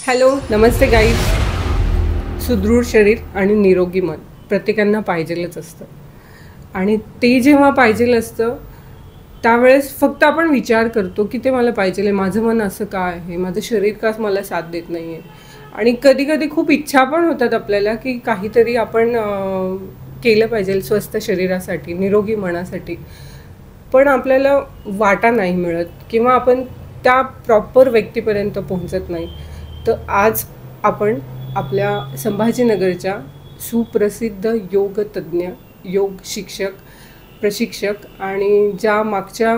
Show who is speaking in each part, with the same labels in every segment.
Speaker 1: Hello, नमस्ते guys. सुदृढ शरीर आणि निरोगी मन प्रत्येकांना पाहिजेलच असतं. आणि ते जेव्हा पाहिजेल असतं त्यावेळेस फक्त आपण विचार करतो की ते मला पाहिजे आहे, माझं मन असं का आहे, माझं शरीर का मला साथ देत नाही आहे. आणि कधी कधी खूप इच्छा पण होतात आपल्याला की काहीतरी आपण केलं पाहिजे स्वस्थ शरीरासाठी, निरोगी मनासाठी. पण आपल्याला वाटा नाही मिळत किंवा आपण त्या प्रॉपर व्यक्तीपर्यंत पोहोचत नाही. तर आज आपण आपल्या संभाजीनगरच्या सुप्रसिद्ध योगतज्ञ, योग शिक्षक, प्रशिक्षक आणि ज्या मागच्या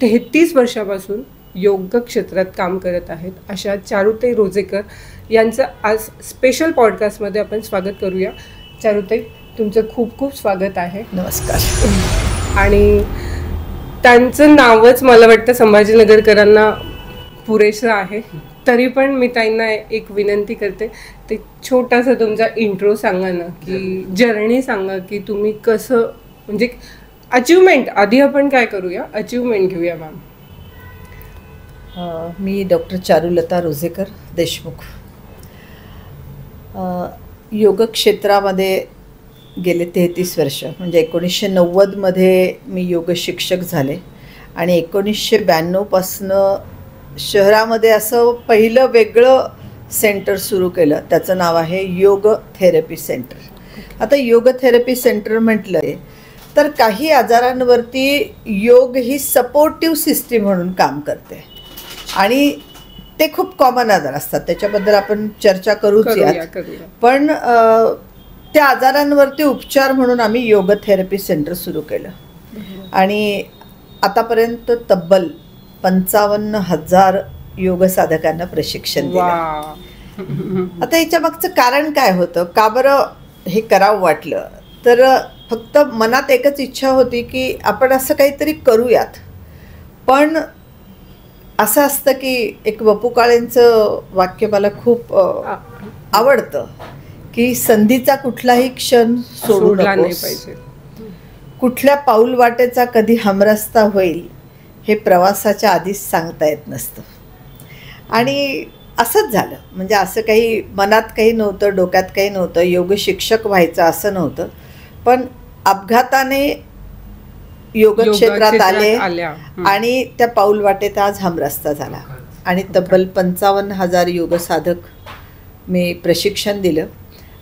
Speaker 1: 33 वर्षापासून योग क्षेत्रात काम करत आहेत अशा चारुताई रोजेकर यांचं आज स्पेशल पॉडकास्टमध्ये आपण स्वागत करूया. चारुताई, तुमचं खूप खूप स्वागत आहे.
Speaker 2: नमस्कार.
Speaker 1: आणि त्यांचं नावच मला वाटतं संभाजीनगरकरांना पुरेसं आहे. तरी पण मी त्यांना एक विनंती करते, ते छोटासा तुमचा इंट्रो सांगा ना, की जर्नी सांगा की तुम्ही कसं, म्हणजे अचिव्हमेंट आधी आपण काय करूया, अचिव्हमेंट घेऊया मॅम.
Speaker 2: मी डॉक्टर चारुलता रोजेकर देशमुख. योग क्षेत्रामध्ये गेले 33 वर्ष, म्हणजे 1990मध्ये मी योग शिक्षक झाले आणि 1992पासनं शहरामध्ये असं पहिलं वेगळं सेंटर सुरू केलं. त्याचं नाव आहे योग थेरपी सेंटर. आता योग थेरपी सेंटर म्हटलं तर काही आजारांवरती योग ही सपोर्टिव्ह सिस्टीम म्हणून काम करते आणि ते खूप कॉमन आजार असतात, त्याच्याबद्दल आपण चर्चा करूच यात. पण त्या आजारांवरती उपचार म्हणून आम्ही योग थेरपी सेंटर सुरू केलं आणि आतापर्यंत तब्बल 55,000 योग साधकांना प्रशिक्षण दिलं. आता याच्या मागचं कारण काय होतं, का बरं हे करावं वाटलं, तर फक्त मनात एकच इच्छा होती की आपण असं काहीतरी करूयात. पण असं असतं की एक वपू काळेंचं वाक्य मला खूप आवडतं की संधीचा कुठलाही क्षण सोडला नाही पाहिजे, कुठल्या पाऊल वाटेचा कधी हमरस्ता होईल हे प्रवासाच्या आधीच सांगता येत नसतं. आणि असंच झालं. म्हणजे असं काही मनात काही नव्हतं, डोक्यात काही नव्हतं, योग शिक्षक व्हायचं असं नव्हतं. पण अपघाताने योग क्षेत्रात आले आणि त्या पाऊल वाटेत आज हमरस्ता झाला आणि तब्बल 55,000 योग साधक मी प्रशिक्षण दिलं.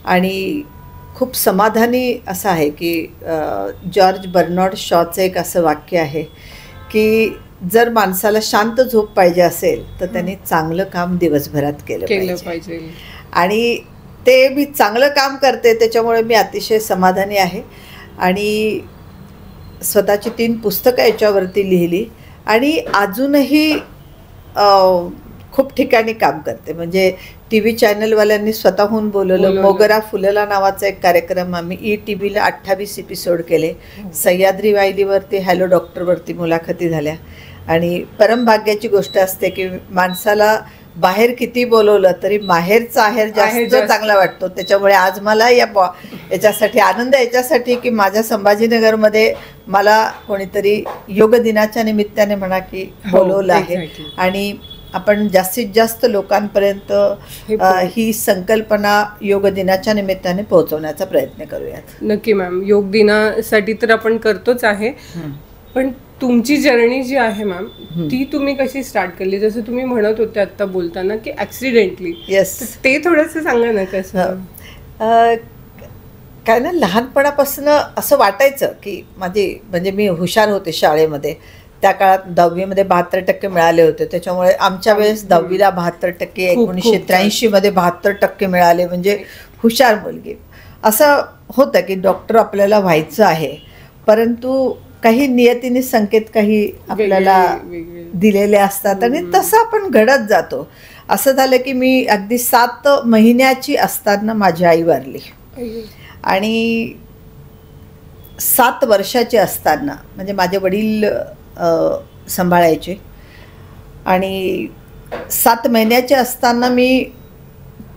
Speaker 2: आणि खूप समाधानी असं आहे की जॉर्ज बर्नार्ड शॉचं एक असं वाक्य आहे की जर माणसाला शांत झोप पाहिजे असेल तर त्यांनी चांगलं काम दिवसभरात केलं पाहिजे. आणि ते मी चांगलं काम करते, त्याच्यामुळे मी अतिशय समाधानी आहे. आणि स्वतःची 3 पुस्तकं याच्यावरती लिहिली आणि अजूनही खूप ठिकाणी काम करते. म्हणजे TV चॅनलवाल्यांनी स्वतःहून बोलवलं. मोगरा फुलला नावाचा एक कार्यक्रम आम्ही ETVला 28 एपिसोड केले. सह्याद्री वाहिनीवरती हॅलो डॉक्टरवरती मुलाखती झाल्या. आणि परमभाग्याची गोष्ट असते की माणसाला बाहेर किती बोलवलं तरी माहेरचा आहेर जास्त चांगला वाटतो. त्याच्यामुळे आज मला याच्यासाठी आनंद, याच्यासाठी की माझ्या संभाजीनगरमध्ये मला कोणीतरी योग दिनाच्या निमित्ताने म्हणा की बोलवलं आहे. आणि आपण जास्तीत जास्त लोकांपर्यंत ही संकल्पना योग दिनाच्या निमित्ताने पोहोचवण्याचा प्रयत्न करूयात.
Speaker 1: नक्की मॅम, योग दिनासाठी तर आपण करतोच आहे, पण तुमची जर्नी जी आहे मॅम, ती तुम्ही कशी स्टार्ट केली? जसं तुम्ही म्हणत होते आता बोलताना की ॲक्सिडेंटली.
Speaker 2: येस,
Speaker 1: ते थोडंसं सांगा ना कसं.
Speaker 2: काय ना, लहानपणापासून असं वाटायचं की म्हणजे मी हुशार होते शाळेमध्ये. त्या काळात 10वीमध्ये 72% मिळाले होते. त्याच्यामुळे आमच्या वेळेस 10वीला 72%, 1983मध्ये 72% मिळाले, म्हणजे हुशार मुलगी. असं होतं की डॉक्टर आपल्याला व्हायचं आहे, परंतु काही नियतीने संकेत काही आपल्याला दिलेले असतात आणि तसं आपण घडत जातो. असं झालं की मी अगदी 7 महिन्याची असताना माझी आई वारली आणि 7 वर्षाचे असताना, म्हणजे माझे वडील सांभाळायचे, आणि 7 महिन्याचे असताना मी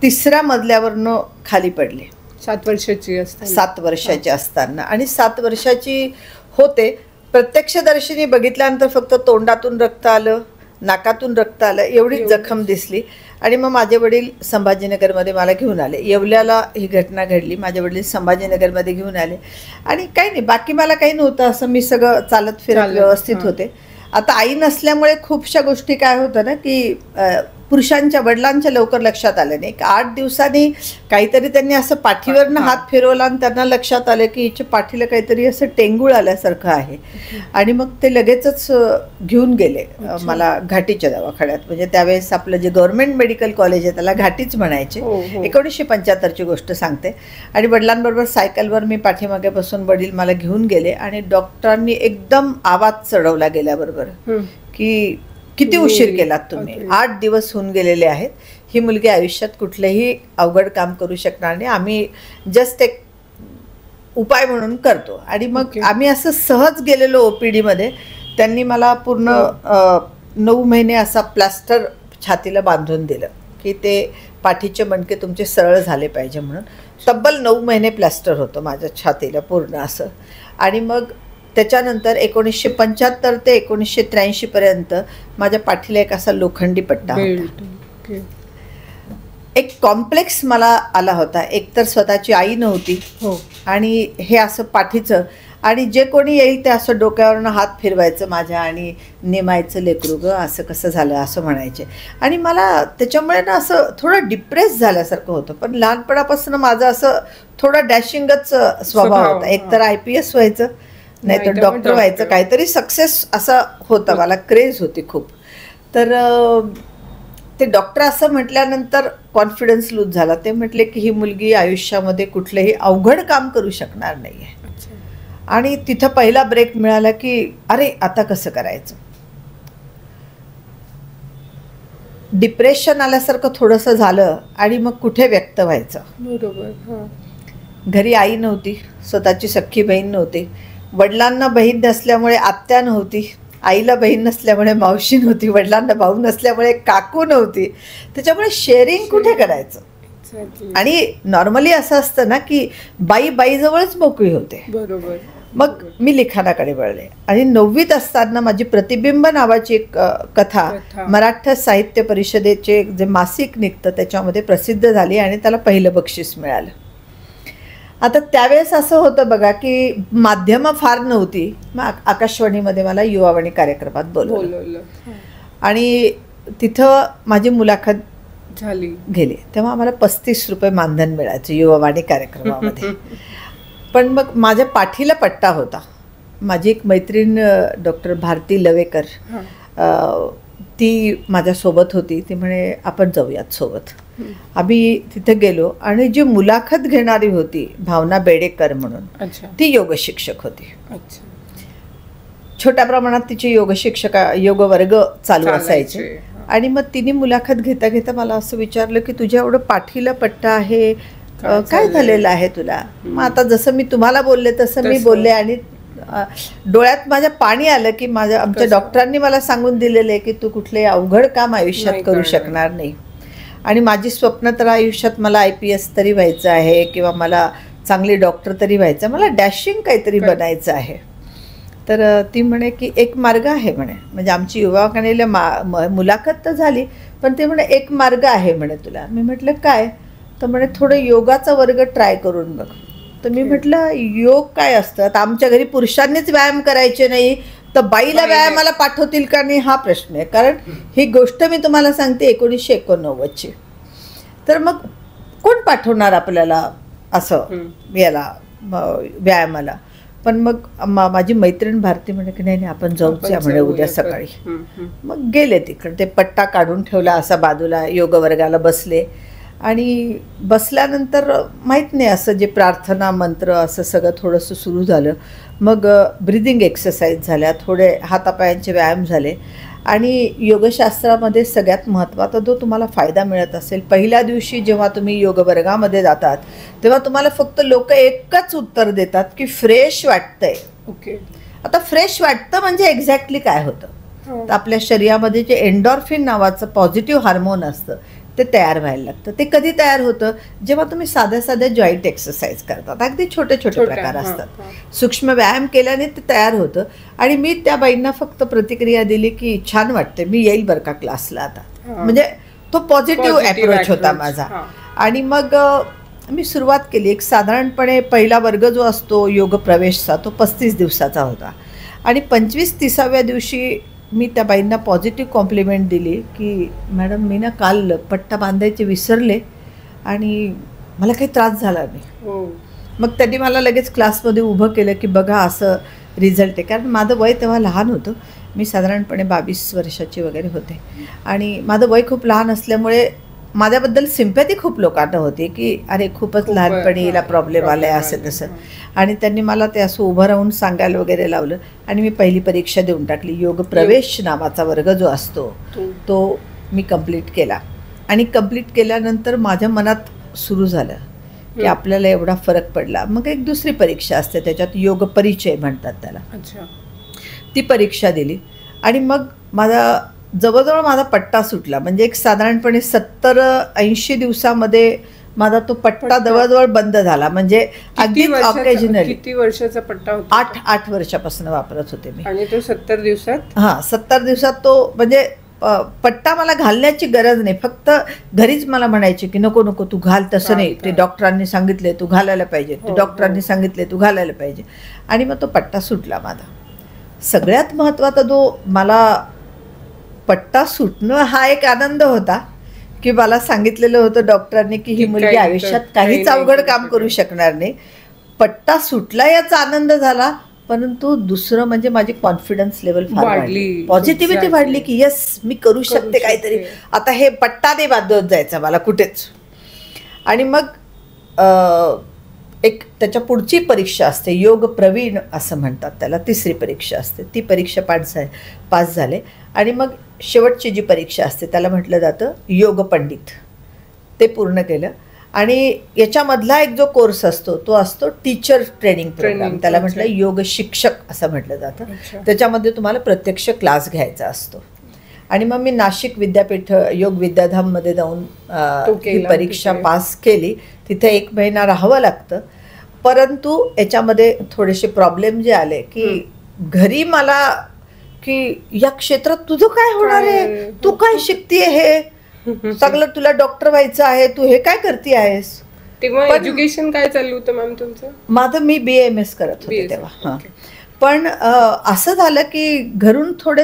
Speaker 2: 3ऱ्या मजल्यावरनं खाली पडले.
Speaker 1: 7 वर्षाची
Speaker 2: 7 वर्षाची असताना. आणि 7 वर्षाची होते. प्रत्यक्षदर्शनी बघितल्यानंतर फक्त तोंडातून रक्त आलं, नाकातून रक्त आलं एवढीच जखम दिसली. आणि मग माझे वडील संभाजीनगरमध्ये मला घेऊन आले. येवल्याला ही घटना घडली, माझे वडील संभाजीनगरमध्ये घेऊन आले. आणि काही नाही, बाकी मला काही नव्हतं, असं मी सगळं चालत फिरत व्यवस्थित होते. आता आई नसल्यामुळे खूपशा गोष्टी काय होतं ना की पुरुषांच्या वडिलांच्या लवकर लक्षात आलं नाही. 8 दिवसांनी काहीतरी त्यांनी असं पाठीवरनं हात फिरवला आणि त्यांना लक्षात आलं की हिच्या पाठीला काहीतरी असं टेंगूळ आल्यासारखं आहे. आणि मग ते लगेचच घेऊन गेले मला घाटीच्या दवाखान्यात. म्हणजे त्यावेळेस आपलं जे गव्हर्नमेंट मेडिकल कॉलेज आहे त्याला घाटीच म्हणायचे. 1975ची गोष्ट सांगते. आणि वडिलांबरोबर सायकलवर मी पाठीमागे बसून वडील मला घेऊन गेले. आणि डॉक्टरांनी एकदम आवाज चढवला गेल्याबरोबर की किती उशीर केलात तुम्ही, 8 दिवस होऊन गेलेले आहेत, ही मुलगी आयुष्यात कुठलंही अवघड काम करू शकणार नाही, आम्ही जस्ट एक उपाय म्हणून करतो. आणि मग आम्ही असं सहज गेलेलो OPDमध्ये. त्यांनी मला पूर्ण 9 महिने असा प्लास्टर छातीला बांधून दिलं की ते पाठीचे मणके तुमचे सरळ झाले पाहिजे म्हणून. तब्बल 9 महिने प्लास्टर होतं माझ्या छातीला पूर्ण असं. आणि मग त्याच्यानंतर 1975 ते 1983 पर्यंत माझ्या पाठीला एक असा लोखंडी पट्टा होता. एक कॉम्प्लेक्स मला आला होता. एकतर स्वतःची आई नव्हती आणि हे असं पाठीचं. आणि जे कोणी येईल ते असं डोक्यावरनं हात फिरवायचं माझ्या आणि नेमायचं लेकरू ग असं कसं झालं असं म्हणायचे. आणि मला त्याच्यामुळे ना असं थोडं डिप्रेस झाल्यासारखं होतं. पण लहानपणापासून माझं असं थोडं डॅशिंगच स्वभाव होता. एकतर IPS व्हायचं, नाहीतर डॉक्टर व्हायचं, काहीतरी सक्सेस असं होतं. मला क्रेज होती खूप. तर ते डॉक्टर असं म्हटल्यानंतर कॉन्फिडन्स लूज झाला. ते म्हटले की ही मुलगी आयुष्यामध्ये कुठलंही अवघड काम करू शकणार नाही आहे. आणि तिथं पहिला ब्रेक मिळाला की अरे आता कसं करायचं. डिप्रेशन आल्यासारखं थोडंसं झालं. आणि मग कुठे व्यक्त व्हायचं.
Speaker 1: बरोबर.
Speaker 2: घरी आई नव्हती, स्वतःची सख्खी बहीण नव्हती, वडिलांना बहीण नसल्यामुळे आत्या नव्हती, आईला बहीण नसल्यामुळे मावशी नव्हती, वडिलांना भाऊ नसल्यामुळे काकू नव्हती. त्याच्यामुळे शेअरिंग कुठे करायचं. आणि नॉर्मली असं असतं ना की बाईजवळच मोकळी होते.
Speaker 1: बरोबर.
Speaker 2: मग मी लिखाणाकडे वळले. आणि 9वीत असताना माझी प्रतिबिंब नावाची एक कथा मराठा साहित्य परिषदेचे जे मासिक निघतं त्याच्यामध्ये प्रसिद्ध झाली आणि त्याला पहिलं बक्षीस मिळालं. आता त्यावेळेस असं होतं बघा की माध्यमं फार नव्हती. मग आकाशवाणीमध्ये मला युवावाणी कार्यक्रमात बोलवलं आणि तिथं माझी मुलाखत
Speaker 1: झाली
Speaker 2: गेली. तेव्हा आम्हाला 35 रुपये मानधन मिळायचं युवावाणी कार्यक्रमामध्ये. पण मग माझ्या पाठीला पट्टा होता. माझी एक मैत्रीण डॉक्टर भारती लवेकर ती माझ्यासोबत होती. ती म्हणे आपण जाऊयात सोबत. आम्ही तिथे गेलो आणि जी मुलाखत घेणारी होती भावना बेडेकर म्हणून, ती योग शिक्षक होती. छोट्या प्रमाणात तिचे योग वर्ग चालू असायचे. आणि मग तिने मुलाखत घेता घेता मला असं विचारलं की तुझ्या एवढं पाठीला पट्टा आहे, काय झालेलं आहे तुला. मग आता जसं मी तुम्हाला बोलले तसं मी बोलले. आणि डोळ्यात माझ्या पाणी आलं की आमच्या डॉक्टरांनी मला सांगून दिलेलं आहे की तू कुठले अवघड काम आयुष्यात करू शकणार नाही. आणि माझी स्वप्न तर आयुष्यात मला IPS तरी व्हायचं आहे किंवा मला चांगली डॉक्टर तरी व्हायचं, मला डॅशिंग काहीतरी बनायचं आहे. तर ती म्हणे की एक मार्ग आहे म्हणे. म्हणजे आमची युवावाणीला मुलाखत तर झाली पण ते म्हणे एक मार्ग आहे म्हणे तुला. मी म्हटलं काय. तर म्हणे थोडं योगाचा वर्ग ट्राय करून बघ. तर मी म्हटलं योग काय असतं. आता आमच्या घरी पुरुषांनीच व्यायाम करायचे नाही तर बाईला व्यायामाला पाठवतील का नाही हा प्रश्न आहे. कारण ही गोष्ट मी तुम्हाला सांगते 1989ची. तर मग कोण पाठवणार आपल्याला असं याला व्यायामाला. पण मग माझी मैत्रीण भारती म्हणे की नाही आपण जाऊया म्हणे उद्या सकाळी. मग गेले तिकडे. ते पट्टा काढून ठेवला असा बाजूला, योग वर्गाला बसले. आणि बसल्यानंतर माहीत नाही असं जे प्रार्थना मंत्र असं सगळं थोडंसं सुरू झालं. मग ब्रिदिंग एक्सरसाइज झाल्या, थोडे हातापायांचे व्यायाम झाले. आणि योगशास्त्रामध्ये सगळ्यात महत्त्वाचा जो तुम्हाला फायदा मिळत असेल, पहिल्या दिवशी जेव्हा तुम्ही योग वर्गामध्ये जातात तेव्हा तुम्हाला फक्त लोक एकच उत्तर देतात की फ्रेश वाटतंय.
Speaker 1: ओके.
Speaker 2: आता फ्रेश वाटतं म्हणजे एक्झॅक्टली काय होतं. तर आपल्या शरीरामध्ये जे एंडॉर्फिन नावाचं पॉझिटिव्ह हार्मोन असतं ते तयार व्हायला लागतं. ते कधी तयार होतं, जेव्हा तुम्ही साध्या साध्या जॉईंट एक्सरसाइज करतात. अगदी छोटे छोटे प्रकार असतात. सूक्ष्म व्यायाम केल्याने ते तयार होतं. आणि मी त्या बाईंना फक्त प्रतिक्रिया दिली की छान वाटते, मी येईल बरं का क्लासला आता. म्हणजे तो पॉझिटिव्ह अप्रोच होता माझा. आणि मग मी सुरुवात केली. एक साधारणपणे पहिला वर्ग जो असतो योग प्रवेशचा, तो 35 दिवसाचा होता. आणि 25-30व्या दिवशी मी त्या बाईंना पॉझिटिव्ह कॉम्प्लिमेंट दिली की मॅडम, मी ना काल पट्टा बांधायचे विसरले आणि मला काही त्रास झाला नाही. मग त्यांनी मला लगेच क्लासमध्ये उभं केलं की बघा असं रिझल्ट आहे. कारण माझं वय तेव्हा लहान होतं. मी साधारणपणे 22 वर्षाची वगैरे होते. आणि माझं वय खूप लहान असल्यामुळे माझ्याबद्दल सिम्पॅथी खूप लोकांना होती की अरे खूपच लहानपणी हिला प्रॉब्लेम आला आहे असं तसं. आणि त्यांनी मला ते असं उभं राहून सांगायला वगैरे लावलं. आणि मी पहिली परीक्षा देऊन टाकली. योग प्रवेश नावाचा वर्ग जो असतो तो मी कंप्लीट केला. आणि कंप्लीट केल्यानंतर माझ्या मनात सुरू झालं की आपल्याला एवढा फरक पडला. मग एक दुसरी परीक्षा असते, त्याच्यात योग परिचय म्हणतात त्याला. ती परीक्षा दिली. आणि मग जवळजवळ माझा पट्टा सुटला. म्हणजे एक साधारणपणे 70-80 दिवसामध्ये माझा तो पट्टा जवळजवळ बंद झाला. म्हणजे अगदी ऑकेजनली.
Speaker 1: किती वर्षाचा पट्टा होता?
Speaker 2: 8 वर्षापासून वापरत होते मी.
Speaker 1: आणि तो 70 दिवसात?
Speaker 2: 70 दिवसात तो म्हणजे पट्टा मला घालण्याची गरज नाही. फक्त घरीच मला म्हणायचे की नको नको तू घाल, तसं नाही, ते डॉक्टरांनी सांगितले तू घालायला पाहिजे, ते डॉक्टरांनी सांगितले तू घालायला पाहिजे. आणि मग तो पट्टा सुटला माझा. सगळ्यात महत्त्वाचा जो मला पट्टा सुटणं हा एक आनंद होता की मला सांगितलेलं होतं डॉक्टरांनी की ही मुलगी आयुष्यात काहीच अवघड काम करू शकणार नाही. पट्टा सुटला याचा आनंद झाला. परंतु दुसरं म्हणजे माझी कॉन्फिडन्स लेवल फार वाढली, पॉझिटिव्हिटी वाढली की यस मी करू शकते काहीतरी. आता हे पट्टा नाही बांधत जायचा मला कुठेच. आणि मग एक त्याच्या पुढची परीक्षा असते, योग प्रवीण असं म्हणतात त्याला. तिसरी परीक्षा असते. ती परीक्षा पास झाले. आणि मग शेवटची जी परीक्षा असते त्याला म्हटलं जातं योग पंडित. ते पूर्ण केलं. आणि याच्यामधला एक जो कोर्स असतो तो असतो टीचर ट्रेनिंग प्रोग्राम. त्याला म्हटलं योग शिक्षक असं म्हटलं जातं. त्याच्यामध्ये तुम्हाला प्रत्यक्ष क्लास घ्यायचा असतो. आणि मग मी नाशिक विद्यापीठ योग विद्याधाममध्ये जाऊन ही परीक्षा पास केली. तिथे 1 महिना राहावं लागतं. परंतु याच्यामध्ये थोडेसे प्रॉब्लेम जे आले की घरी मला की या क्षेत्रात तुझं काय होणार आहे, तू काय शिकतीये, हे सगळं तुला डॉक्टर व्हायचं आहे, तू हे काय करते आहेस.
Speaker 1: तेव्हा एज्युकेशन काय चालू होतं मॅम तुमचं?
Speaker 2: माझं मी BAMS करत होते तेव्हा. पण असं झालं की घरून थोडे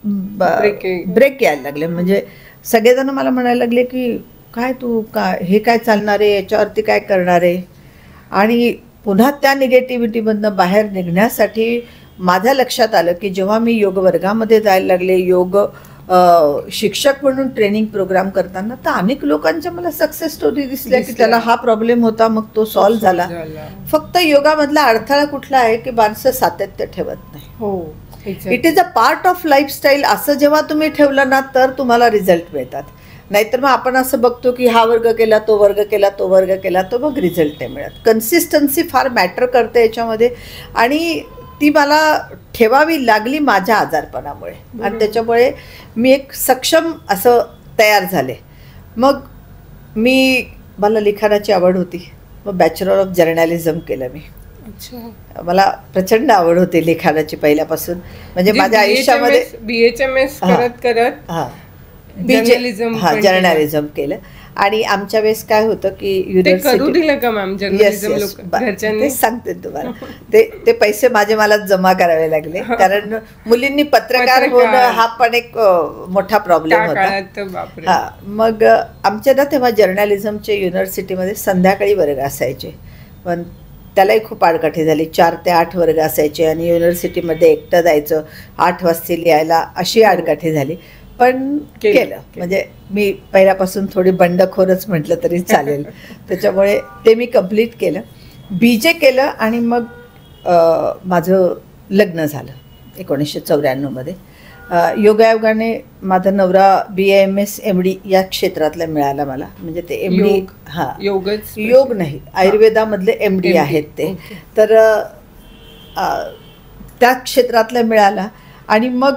Speaker 2: ब्रेक यायला लागले. म्हणजे सगळेजण मला म्हणायला लागले की काय तू हे काय चालणार आहे, याच्यावरती काय करणार आहे. आणि पुन्हा त्या निगेटिव्हिटीमधनं बाहेर निघण्यासाठी माझ्या लक्षात आलं की जेव्हा मी योग वर्गामध्ये जायला लागले, योग शिक्षक म्हणून ट्रेनिंग प्रोग्राम करताना, तर अनेक लोकांच्या मला सक्सेस स्टोरी दिसल्या की त्याला हा प्रॉब्लेम होता, मग तो सॉल्व्ह झाला. फक्त योगामधला अडथळा कुठला आहे की माणसं सातत्य ठेवत नाही. It is a part of lifestyle. असं जेव्हा तुम्ही ठेवलं ना तर तुम्हाला रिझल्ट मिळतात. नाहीतर मग आपण असं बघतो की हा वर्ग केला, तो वर्ग केला, तो वर्ग केला, तो मग रिझल्ट नाही मिळत. कन्सिस्टन्सी फार मॅटर करते याच्यामध्ये. आणि ती मला ठेवावी लागली माझ्या आजारपणामुळे. आणि त्याच्यामुळे मी एक सक्षम असं तयार झाले. मग मला लिखाणाची आवड होती. मग बॅचलर ऑफ जर्नलिझम केलं मी. मला प्रचंड आवड होती लिखाणाची पहिल्यापासून. म्हणजे माझ्या आयुष्यामध्ये
Speaker 1: BHMS करत
Speaker 2: जर्नलिझम केलं. आणि आमच्या वेळेस काय होतं की
Speaker 1: युनिव्हर्सिटी
Speaker 2: सांगते तुम्हाला ते पैसे मलाच जमा करावे लागले. कारण मुलींनी पत्रकार होणं हा पण एक मोठा प्रॉब्लेम होता. मग आमच्या ना तेव्हा जर्नलिझमचे युनिव्हर्सिटीमध्ये संध्याकाळी वर्ग असायचे. पण त्यालाही खूप आडकाठी झाली. 4 ते 8 वर्ग असायचे आणि युनिव्हर्सिटीमध्ये एकटं जायचं, 8 वाजता लिहायला, अशी आडकाठी झाली. पण केलं. म्हणजे मी पहिल्यापासून थोडी बंडखोरच म्हटलं तरी चालेल. त्याच्यामुळे ते मी कंप्लीट केलं. BJ केलं. आणि मग माझं लग्न झालं 1994मध्ये. योगायोगाने माझा नवरा BAMS MD या क्षेत्रातला मिळाला मला. म्हणजे ते MD योग नाही, आयुर्वेदामधले MD आहेत ते. तर त्या क्षेत्रातला मिळाला. आणि मग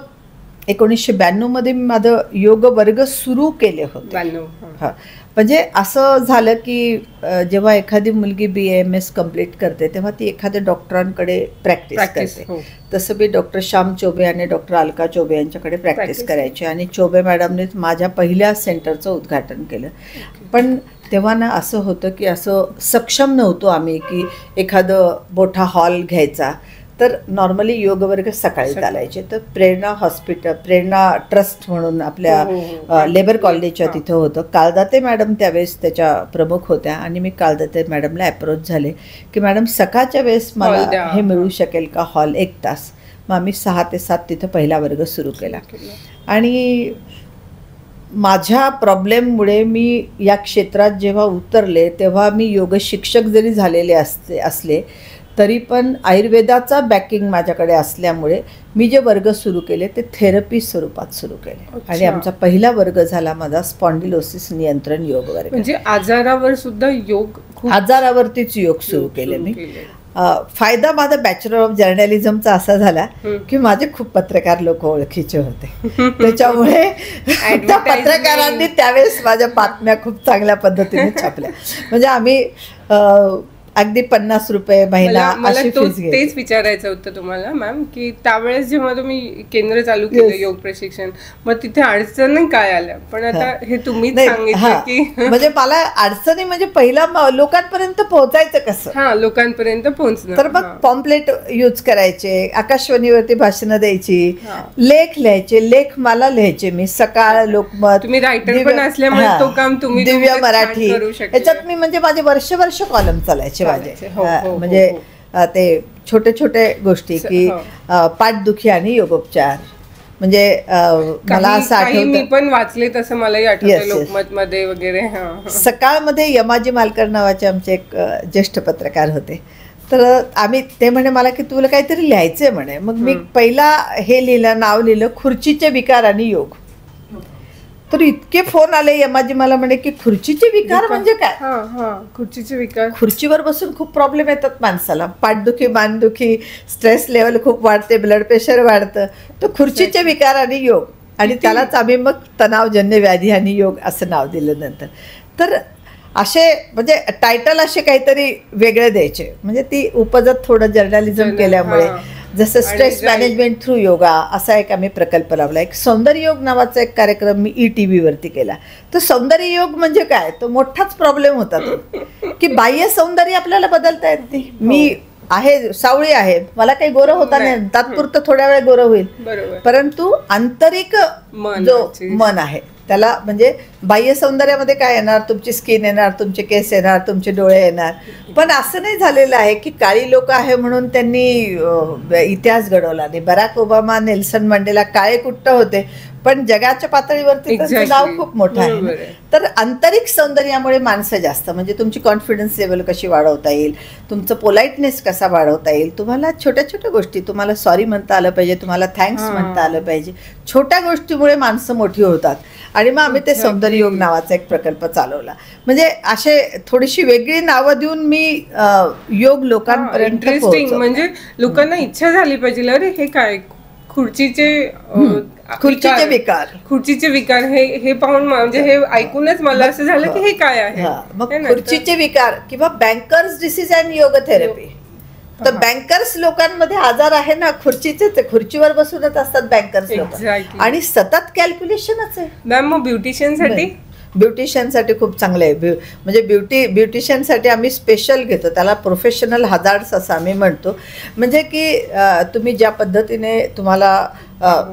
Speaker 2: 1992 मध्ये मी माझं योग वर्ग सुरू केले होते.
Speaker 1: 92.
Speaker 2: हां, म्हणजे असं झालं की जेव्हा एखादी मुलगी BAMS कंप्लीट करते तेव्हा ती एखाद्या डॉक्टरांकडे प्रॅक्टिस करते.
Speaker 1: हो.
Speaker 2: तसं मी डॉक्टर श्याम चोबे आणि डॉक्टर अलका चोबे यांच्याकडे प्रॅक्टिस करायची आणि चोबे मॅडमने माझ्या पहिल्या सेंटरचं उद्घाटन केलं. पण तेव्हा ना असं होतं की असं सक्षम नव्हतो आम्ही की एखादं मोठा हॉल घ्यायचा. तर नॉर्मली योग वर्ग सकाळी चालायचे. तर प्रेरणा ट्रस्ट म्हणून आपल्या लेबर कॉलनीच्या तिथं होतं. काळदाते मॅडम त्यावेळेस त्याच्या प्रमुख होत्या आणि मी काळदाते मॅडमला अप्रोच झाले की मॅडम सकाळच्या वेळेस मला हे मिळू शकेल का हॉल 1 तास. मग आम्ही 6 ते 7 तिथं पहिला वर्ग सुरू केला. आणि माझ्या प्रॉब्लेममुळे मी या क्षेत्रात जेव्हा उतरले तेव्हा मी योग शिक्षक जरी झालेले असले तरी पण आयुर्वेदाचा बॅकिंग माझ्याकडे असल्यामुळे मी जे वर्ग सुरू केले ते थेरपी स्वरूपात सुरू केले. आणि आमचा पहिला वर्ग झाला माझा स्पॉन्डिलोसिस नियंत्रण योग वर्ग.
Speaker 1: म्हणजे आजारावर सुद्धा योग,
Speaker 2: आजारावरतीच योग सुरू केले मी. फायदा माझा बॅचलर ऑफ जर्नलिझमचा असा झाला की माझे खूप पत्रकार लोक ओळखीचे होते. त्याच्यामुळे त्या पत्रकारांनी त्यावेळेस माझ्या बातम्या खूप चांगल्या पद्धतीने छापल्या. म्हणजे आम्ही अगदी 50 रुपये महिना अशी फीस घ्यायची.
Speaker 1: तेच विचारायचं होतं तुम्हाला मॅम की त्यावेळेस जेव्हा तुम्ही केंद्र चालू केलं योग प्रशिक्षण, मग तिथे अडचणी काय आल्या? पण आता हे तुम्हीच सांगितलं की
Speaker 2: म्हणजे मला अडचणी म्हणजे पहिला लोकांपर्यंत पोहोचायचं कसं.
Speaker 1: लोकांपर्यंत पोहोचणं.
Speaker 2: तर मग पॉम्पलेट यूज करायचे, आकाशवाणीवरती भाषणं द्यायची, लेख लिहायचे. लेख मला लिहायचे मी. सकाळ, लोकमत,
Speaker 1: तुम्ही रायटर पण असल्यामुळे तो काम तुम्ही
Speaker 2: दिव्य मराठी याच्यात मी म्हणजे माझे वर्ष कॉलम चालायचे माझे. म्हणजे ते छोटे छोटे गोष्टी की पाठदुखी आणि योगोपचार. म्हणजे मला असं आठवतं,
Speaker 1: मी पण वाचले तसं मलाही आठवतं लोकमत मध्ये वगैरे.
Speaker 2: सकाळमध्ये यमाजी मालकर नावाचे आमचे एक ज्येष्ठ पत्रकार होते. तर आम्ही ते म्हणे मला की तुला काहीतरी लिहायचंय म्हणे. मग मी पहिला हे लिहिलं, नाव लिहिलं खुर्चीचे विकार आणि योग. तर इतके फोन आले यमाजी मला म्हणे की खुर्चीचे विकार म्हणजे काय.
Speaker 1: खुर्चीचे विकार,
Speaker 2: खुर्चीवर बसून खूप प्रॉब्लेम येतात माणसाला. पाठदुखी, मानदुखी, स्ट्रेस लेवल खूप वाढते, ब्लड प्रेशर वाढतं. तर खुर्चीचे विकार आणि योग. आणि त्यालाच आम्ही मग तणावजन्य व्याधी आणि योग असं नाव दिलं नंतर. तर असे म्हणजे टायटल असे काहीतरी वेगळे द्यायचे. म्हणजे ती उपजत थोडं जर्नलिझम केल्यामुळे. जसं स्ट्रेस मॅनेजमेंट थ्रू योगा असा एक आम्ही प्रकल्प लावला. एक सौंदर्य योग नावाचा एक कार्यक्रम मी ETV वरती केला. तर सौंदर्य योग म्हणजे काय, तो मोठाच प्रॉब्लेम होता तो की बाह्य सौंदर्य आपल्याला बदलता येत नाही. मी आहे, सावळी आहे, मला काही गोरं होता नाही, तात्पुरतं थोड्या वेळ गोरं होईल. परंतु आंतरिक जो मन आहे त्याला म्हणजे बाह्य सौंदर्यामध्ये काय येणार, तुमची स्किन येणार, तुमचे केस येणार, तुमचे डोळे येणार. पण असं नाही झालेलं आहे की काळी लोक आहे म्हणून त्यांनी इतिहास घडवला नाही. बराक ओबामा, नेल्सन मंडेला काळे कुट्ट होते पण जगाच्या पातळीवरती त्यांचं नाव खूप मोठं आहे. तर आंतरिक सौंदर्यामुळे माणसं जास्त म्हणजे तुमची कॉन्फिडन्स लेवल कशी वाढवता येईल, तुमचं पोलाइटनेस कसा वाढवता येईल, तुम्हाला छोट्या छोट्या गोष्टी, तुम्हाला सॉरी म्हणता आलं पाहिजे, तुम्हाला थँक्स म्हणता आलं पाहिजे. छोट्या गोष्टीमुळे माणसं मोठी होतात. आणि मग आम्ही ते सौंदर्य योग नावाचा एक प्रकल्प चालवला. म्हणजे असे थोडीशी वेगळी नावं देऊन मी योग लोकांपर्यंत
Speaker 1: पोहोचवला. म्हणजे लोकांना इच्छा झाली पाहिजे, अरे हे काय खुर्चीचे विकार हे पाहून म्हणजे हे ऐकूनच मला असं झालं की हे काय आहे.
Speaker 2: मग खुर्चीचे विकार किंवा बँकर्स डिसीज अँड योग थेरपी. तर बँकर्स लोकांमध्ये आजार आहे ना खुर्चीचे, खुर्चीवर बसूनच असतात बँकर्स लोक आणि सतत कॅल्क्युलेशनच आहे.
Speaker 1: मॅम मग
Speaker 2: ब्युटिशियनसाठी खूप चांगलं आहे. म्हणजे ब्युटिशियनसाठी आम्ही स्पेशल घेतो, त्याला प्रोफेशनल हजार्ड्स असं आम्ही म्हणतो. म्हणजे की तुम्ही ज्या पद्धतीने तुम्हाला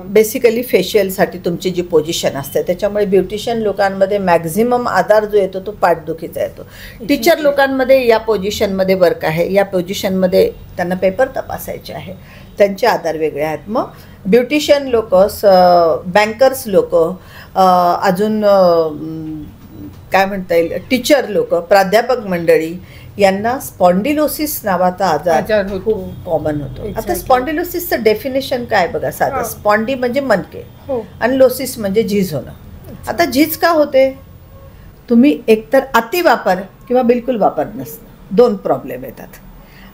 Speaker 2: बेसिकली फेशियलसाठी तुमची जी पोझिशन असते त्याच्यामुळे ब्युटिशियन लोकांमध्ये मॅक्झिमम आधार जो येतो तो पाठदुखीचा येतो. टीचर लोकांमध्ये या पोझिशनमध्ये वर्क आहे, या पोझिशनमध्ये त्यांना पेपर तपासायचे आहे, त्यांचे आधार वेगळे आहेत. मग ब्युटिशियन लोक, बँकर्स लोक, अजून काय म्हणता येईल टीचर लोक, प्राध्यापक मंडळी यांना स्पॉन्डिलोसिस नावाचा आजार खूप कॉमन होतो. आता स्पॉन्डिलोसिसचं डेफिनेशन काय बघा साधं. स्पॉन्डी म्हणजे मनके आणि लोसिस म्हणजे झीज होणं. आता झीज का होते, तुम्ही एकतर अति वापर किंवा बिलकुल वापर नसणं, 2 प्रॉब्लेम येतात.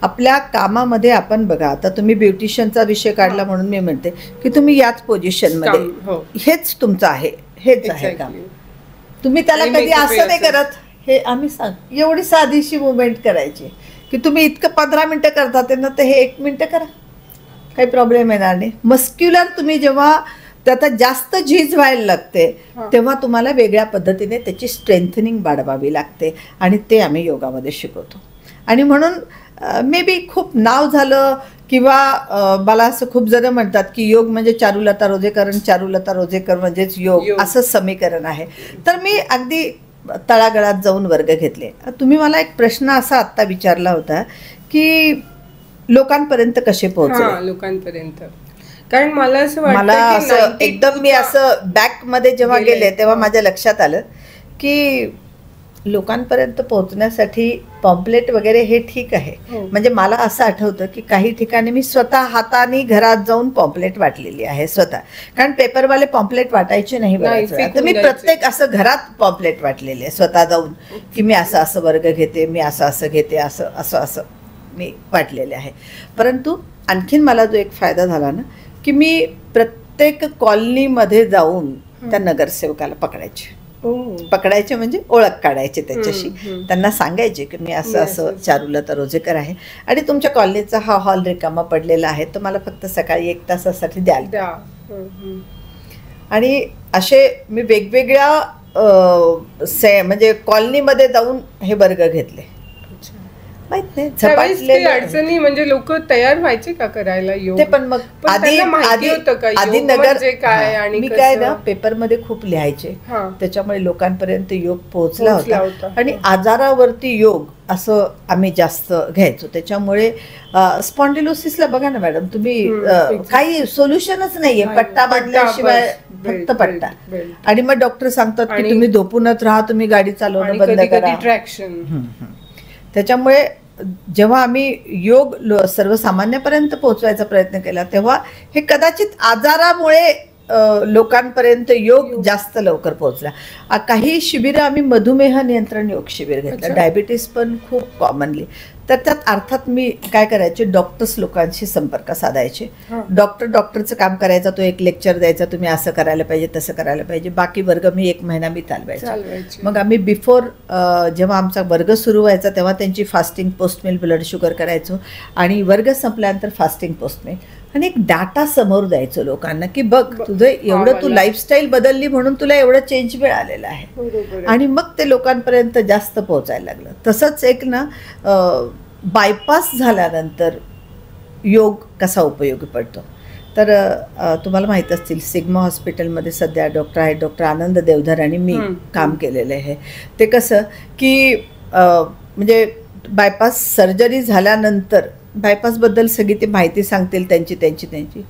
Speaker 2: आपल्या कामामध्ये आपण बघा, आता तुम्ही ब्युटिशियनचा विषय काढला म्हणून मी म्हणते की तुम्ही याच पोझिशनमध्ये, हेच तुमचं आहे, हेच आहे काम. तुम्ही त्याला कधी असं नाही करत, हे आम्ही सांग एवढी साधीशी मुवमेंट करायची की तुम्ही इतकं 15 मिनटं करता त्यांना, तर हे 1 मिनिट करा, काही प्रॉब्लेम येणार नाही. मस्क्युलर तुम्ही जेव्हा त्यात जास्त झीज व्हायला लागते तेव्हा तुम्हाला वेगळ्या पद्धतीने त्याची स्ट्रेंथनिंग वाढवावी लागते, आणि ते आम्ही योगामध्ये शिकवतो. आणि म्हणून मे बी खूप नाव झालं, किंवा मला असं खूप जण म्हणतात की योग म्हणजे चारुलता रोजेकर, चारुलता रोजेकर म्हणजेच योग, असं समीकरण आहे. तर मी अगदी तळागाळात जाऊन वर्ग घेतले. तुम्ही मला एक प्रश्न असा आत्ता विचारला होता की लोकांपर्यंत कसे पोहोचले.
Speaker 1: लोकांपर्यंत, कारण मला
Speaker 2: असं एकदम मी असं बॅकमध्ये जेव्हा गेले तेव्हा माझ्या लक्षात आलं की लोकांपर्यंत पोहोचण्यासाठी पॉम्पलेट वगैरे हे ठीक आहे. म्हणजे मला असं आठवतं की काही ठिकाणी मी स्वतः हाताने घरात जाऊन पॉम्पलेट वाटलेली आहे स्वतः, कारण पेपरवाले पॉम्पलेट वाटायचे नाही बऱ्याच वेळा. तर मी प्रत्येक असं घरात पॉम्पलेट वाटलेले आहे स्वतः जाऊन, की मी असं असं वर्ग घेते, मी असं असं घेते, असं असं असं मी वाटलेले आहे. परंतु आणखीन मला जो एक फायदा झाला ना, की मी प्रत्येक कॉलनीमध्ये जाऊन त्या नगरसेवकाला पकडायचे म्हणजे ओळख काढायचे त्याच्याशी, त्यांना सांगायचे की मी असं असं चारुलता रोजेकर आहे आणि तुमच्या कॉलनीचा हा हॉल रिकामा पडलेला आहे, तर मला फक्त सकाळी 1 तासासाठी द्याल. आणि असे मी वेगवेगळ्या म्हणजे कॉलनीमध्ये जाऊन हे वर्ग घेतले. माहित नाही
Speaker 1: झपाटले अडचणी, म्हणजे लोक तयार व्हायचे का करायला योग.
Speaker 2: ते पण मग आधी नगर काय, मी काय ना पेपरमध्ये खूप लिहायचे, त्याच्यामुळे लोकांपर्यंत योग पोहोचला होता. आणि आजारावरती योग असं आम्ही जास्त घ्यायचो. त्याच्यामुळे स्पॉन्डिलोसिसला बघा ना मॅडम तुम्ही, काही सोल्युशनच नाहीये पट्टा बांधल्याशिवाय, फक्त पट्टा. आणि मग डॉक्टर सांगतात की तुम्ही झोपूनच राहा, तुम्ही गाडी चालवणं बंद करा. त्याच्यामुळे जेव्हा आम्ही योग सर्वसामान्यपर्यंत पोहोचवायचा प्रयत्न केला तेव्हा हे कदाचित आजारामुळे लोकांपर्यंत योग जास्त लवकर पोहोचला. काही शिबिरं आम्ही मधुमेह नियंत्रण योग शिबिर घेतलं, डायबिटीस पण खूप कॉमनली. तर त्यात अर्थात मी काय करायचे, डॉक्टर्स लोकांशी संपर्क साधायचे. डॉक्टरचं काम करायचा, तो एक लेक्चर द्यायचा, तुम्ही असं करायला पाहिजे, तसं करायला पाहिजे. बाकी वर्ग मी 1 महिना मी चालवायचे. मग आम्ही बिफोर जेव्हा आमचा वर्ग सुरू व्हायचा तेव्हा त्यांची fasting post meal blood sugar करायचो, आणि वर्ग संपल्यानंतर फास्टिंग पोस्ट मील, आणि एक डाटा समोर द्यायचो लोकांना की बघ तुझं एवढं, तू लाईफस्टाईल बदलली म्हणून तुला एवढं चेंज मिळालेलं आहे. आणि मग ते लोकांपर्यंत जास्त पोहोचायला लागलं. तसंच एक ना बायपास झाल्यानंतर योग कसा उपयोगी पडतो, तर तुम्हाला माहीत असतील सिग्मा हॉस्पिटलमध्ये सध्या डॉक्टर आहेत, डॉक्टर आनंद देवधर आणि मी काम केलेलं आहे. ते कसं की म्हणजे बायपास सर्जरी झाल्यानंतर बायपासबद्दल सगळी ती माहिती सांगतील त्यांची,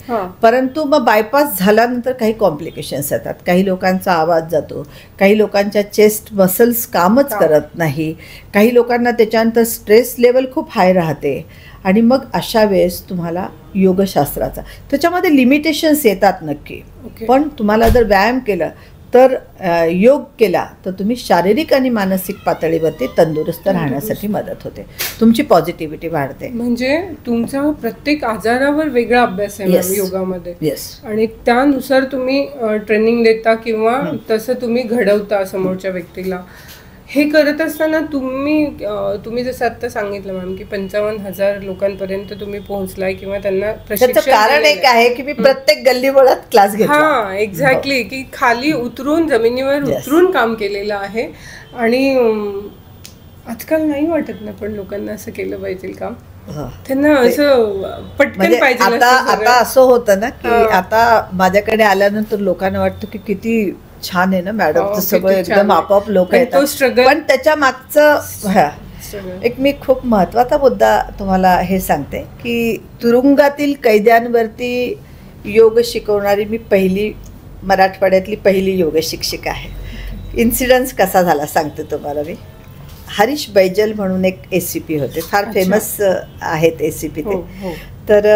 Speaker 2: परंतु मग बायपास झाल्यानंतर काही कॉम्प्लिकेशन्स येतात. काही लोकांचा आवाज जातो, काही लोकांच्या चेस्ट मसल्स कामच करत नाही, काही लोकांना त्याच्यानंतर स्ट्रेस लेवल खूप हाय राहते. आणि मग अशा वेळेस तुम्हाला योगशास्त्राचा त्याच्यामध्ये लिमिटेशन्स येतात नक्की, पण तुम्हाला जर व्यायाम केला तर योग केला तर तुम्ही शारीरिक आणि मानसिक पातळीवरती तंदुरुस्त राहण्यासाठी मदत होते, तुमची पॉझिटिव्हिटी वाढते.
Speaker 1: म्हणजे तुमचा प्रत्येक आजारावर वेगळा अभ्यास आहे योगामध्ये, आणि त्यानुसार तुम्ही ट्रेनिंग देता किंवा तसं तुम्ही घडवता समोरच्या व्यक्तीला. हे करत असताना तुम्ही जसं आता सांगितलं मॅम की 55,000 लोकांपर्यंत तुम्ही पोहोचलाय किंवा त्यांना
Speaker 2: प्रशिक्षण. कारण एक आहे की मी प्रत्येक गल्लीबोळात क्लास घेतला.
Speaker 1: हा एक्झॅक्टली, की खाली उतरून जमिनीवर उतरून काम केलेलं आहे. आणि आजकाल नाही वाटत ना पण लोकांना असं केलं पाहिजे काम, त्यांना असं पटकन पाहिजे.
Speaker 2: आता असं होतं ना की आता माझ्याकडे आल्यानंतर लोकांना वाटतं की किती छान आहे ना मॅडम, सगळं एकदम आपोआप लोक येतात. पण त्याच्या मागचं एक मी खूप महत्वाचा मुद्दा तुम्हाला हे सांगते की तुरुंगातील कैद्यांवरती योग शिकवणारी मी पहिली मराठवाड्यातली पहिली योग शिक्षिका आहे. इन्सिडन्स कसा झाला सांगते तुम्हाला मी. हरीश बैजल म्हणून एक ACP होते, फार फेमस आहेत ACP ते. तर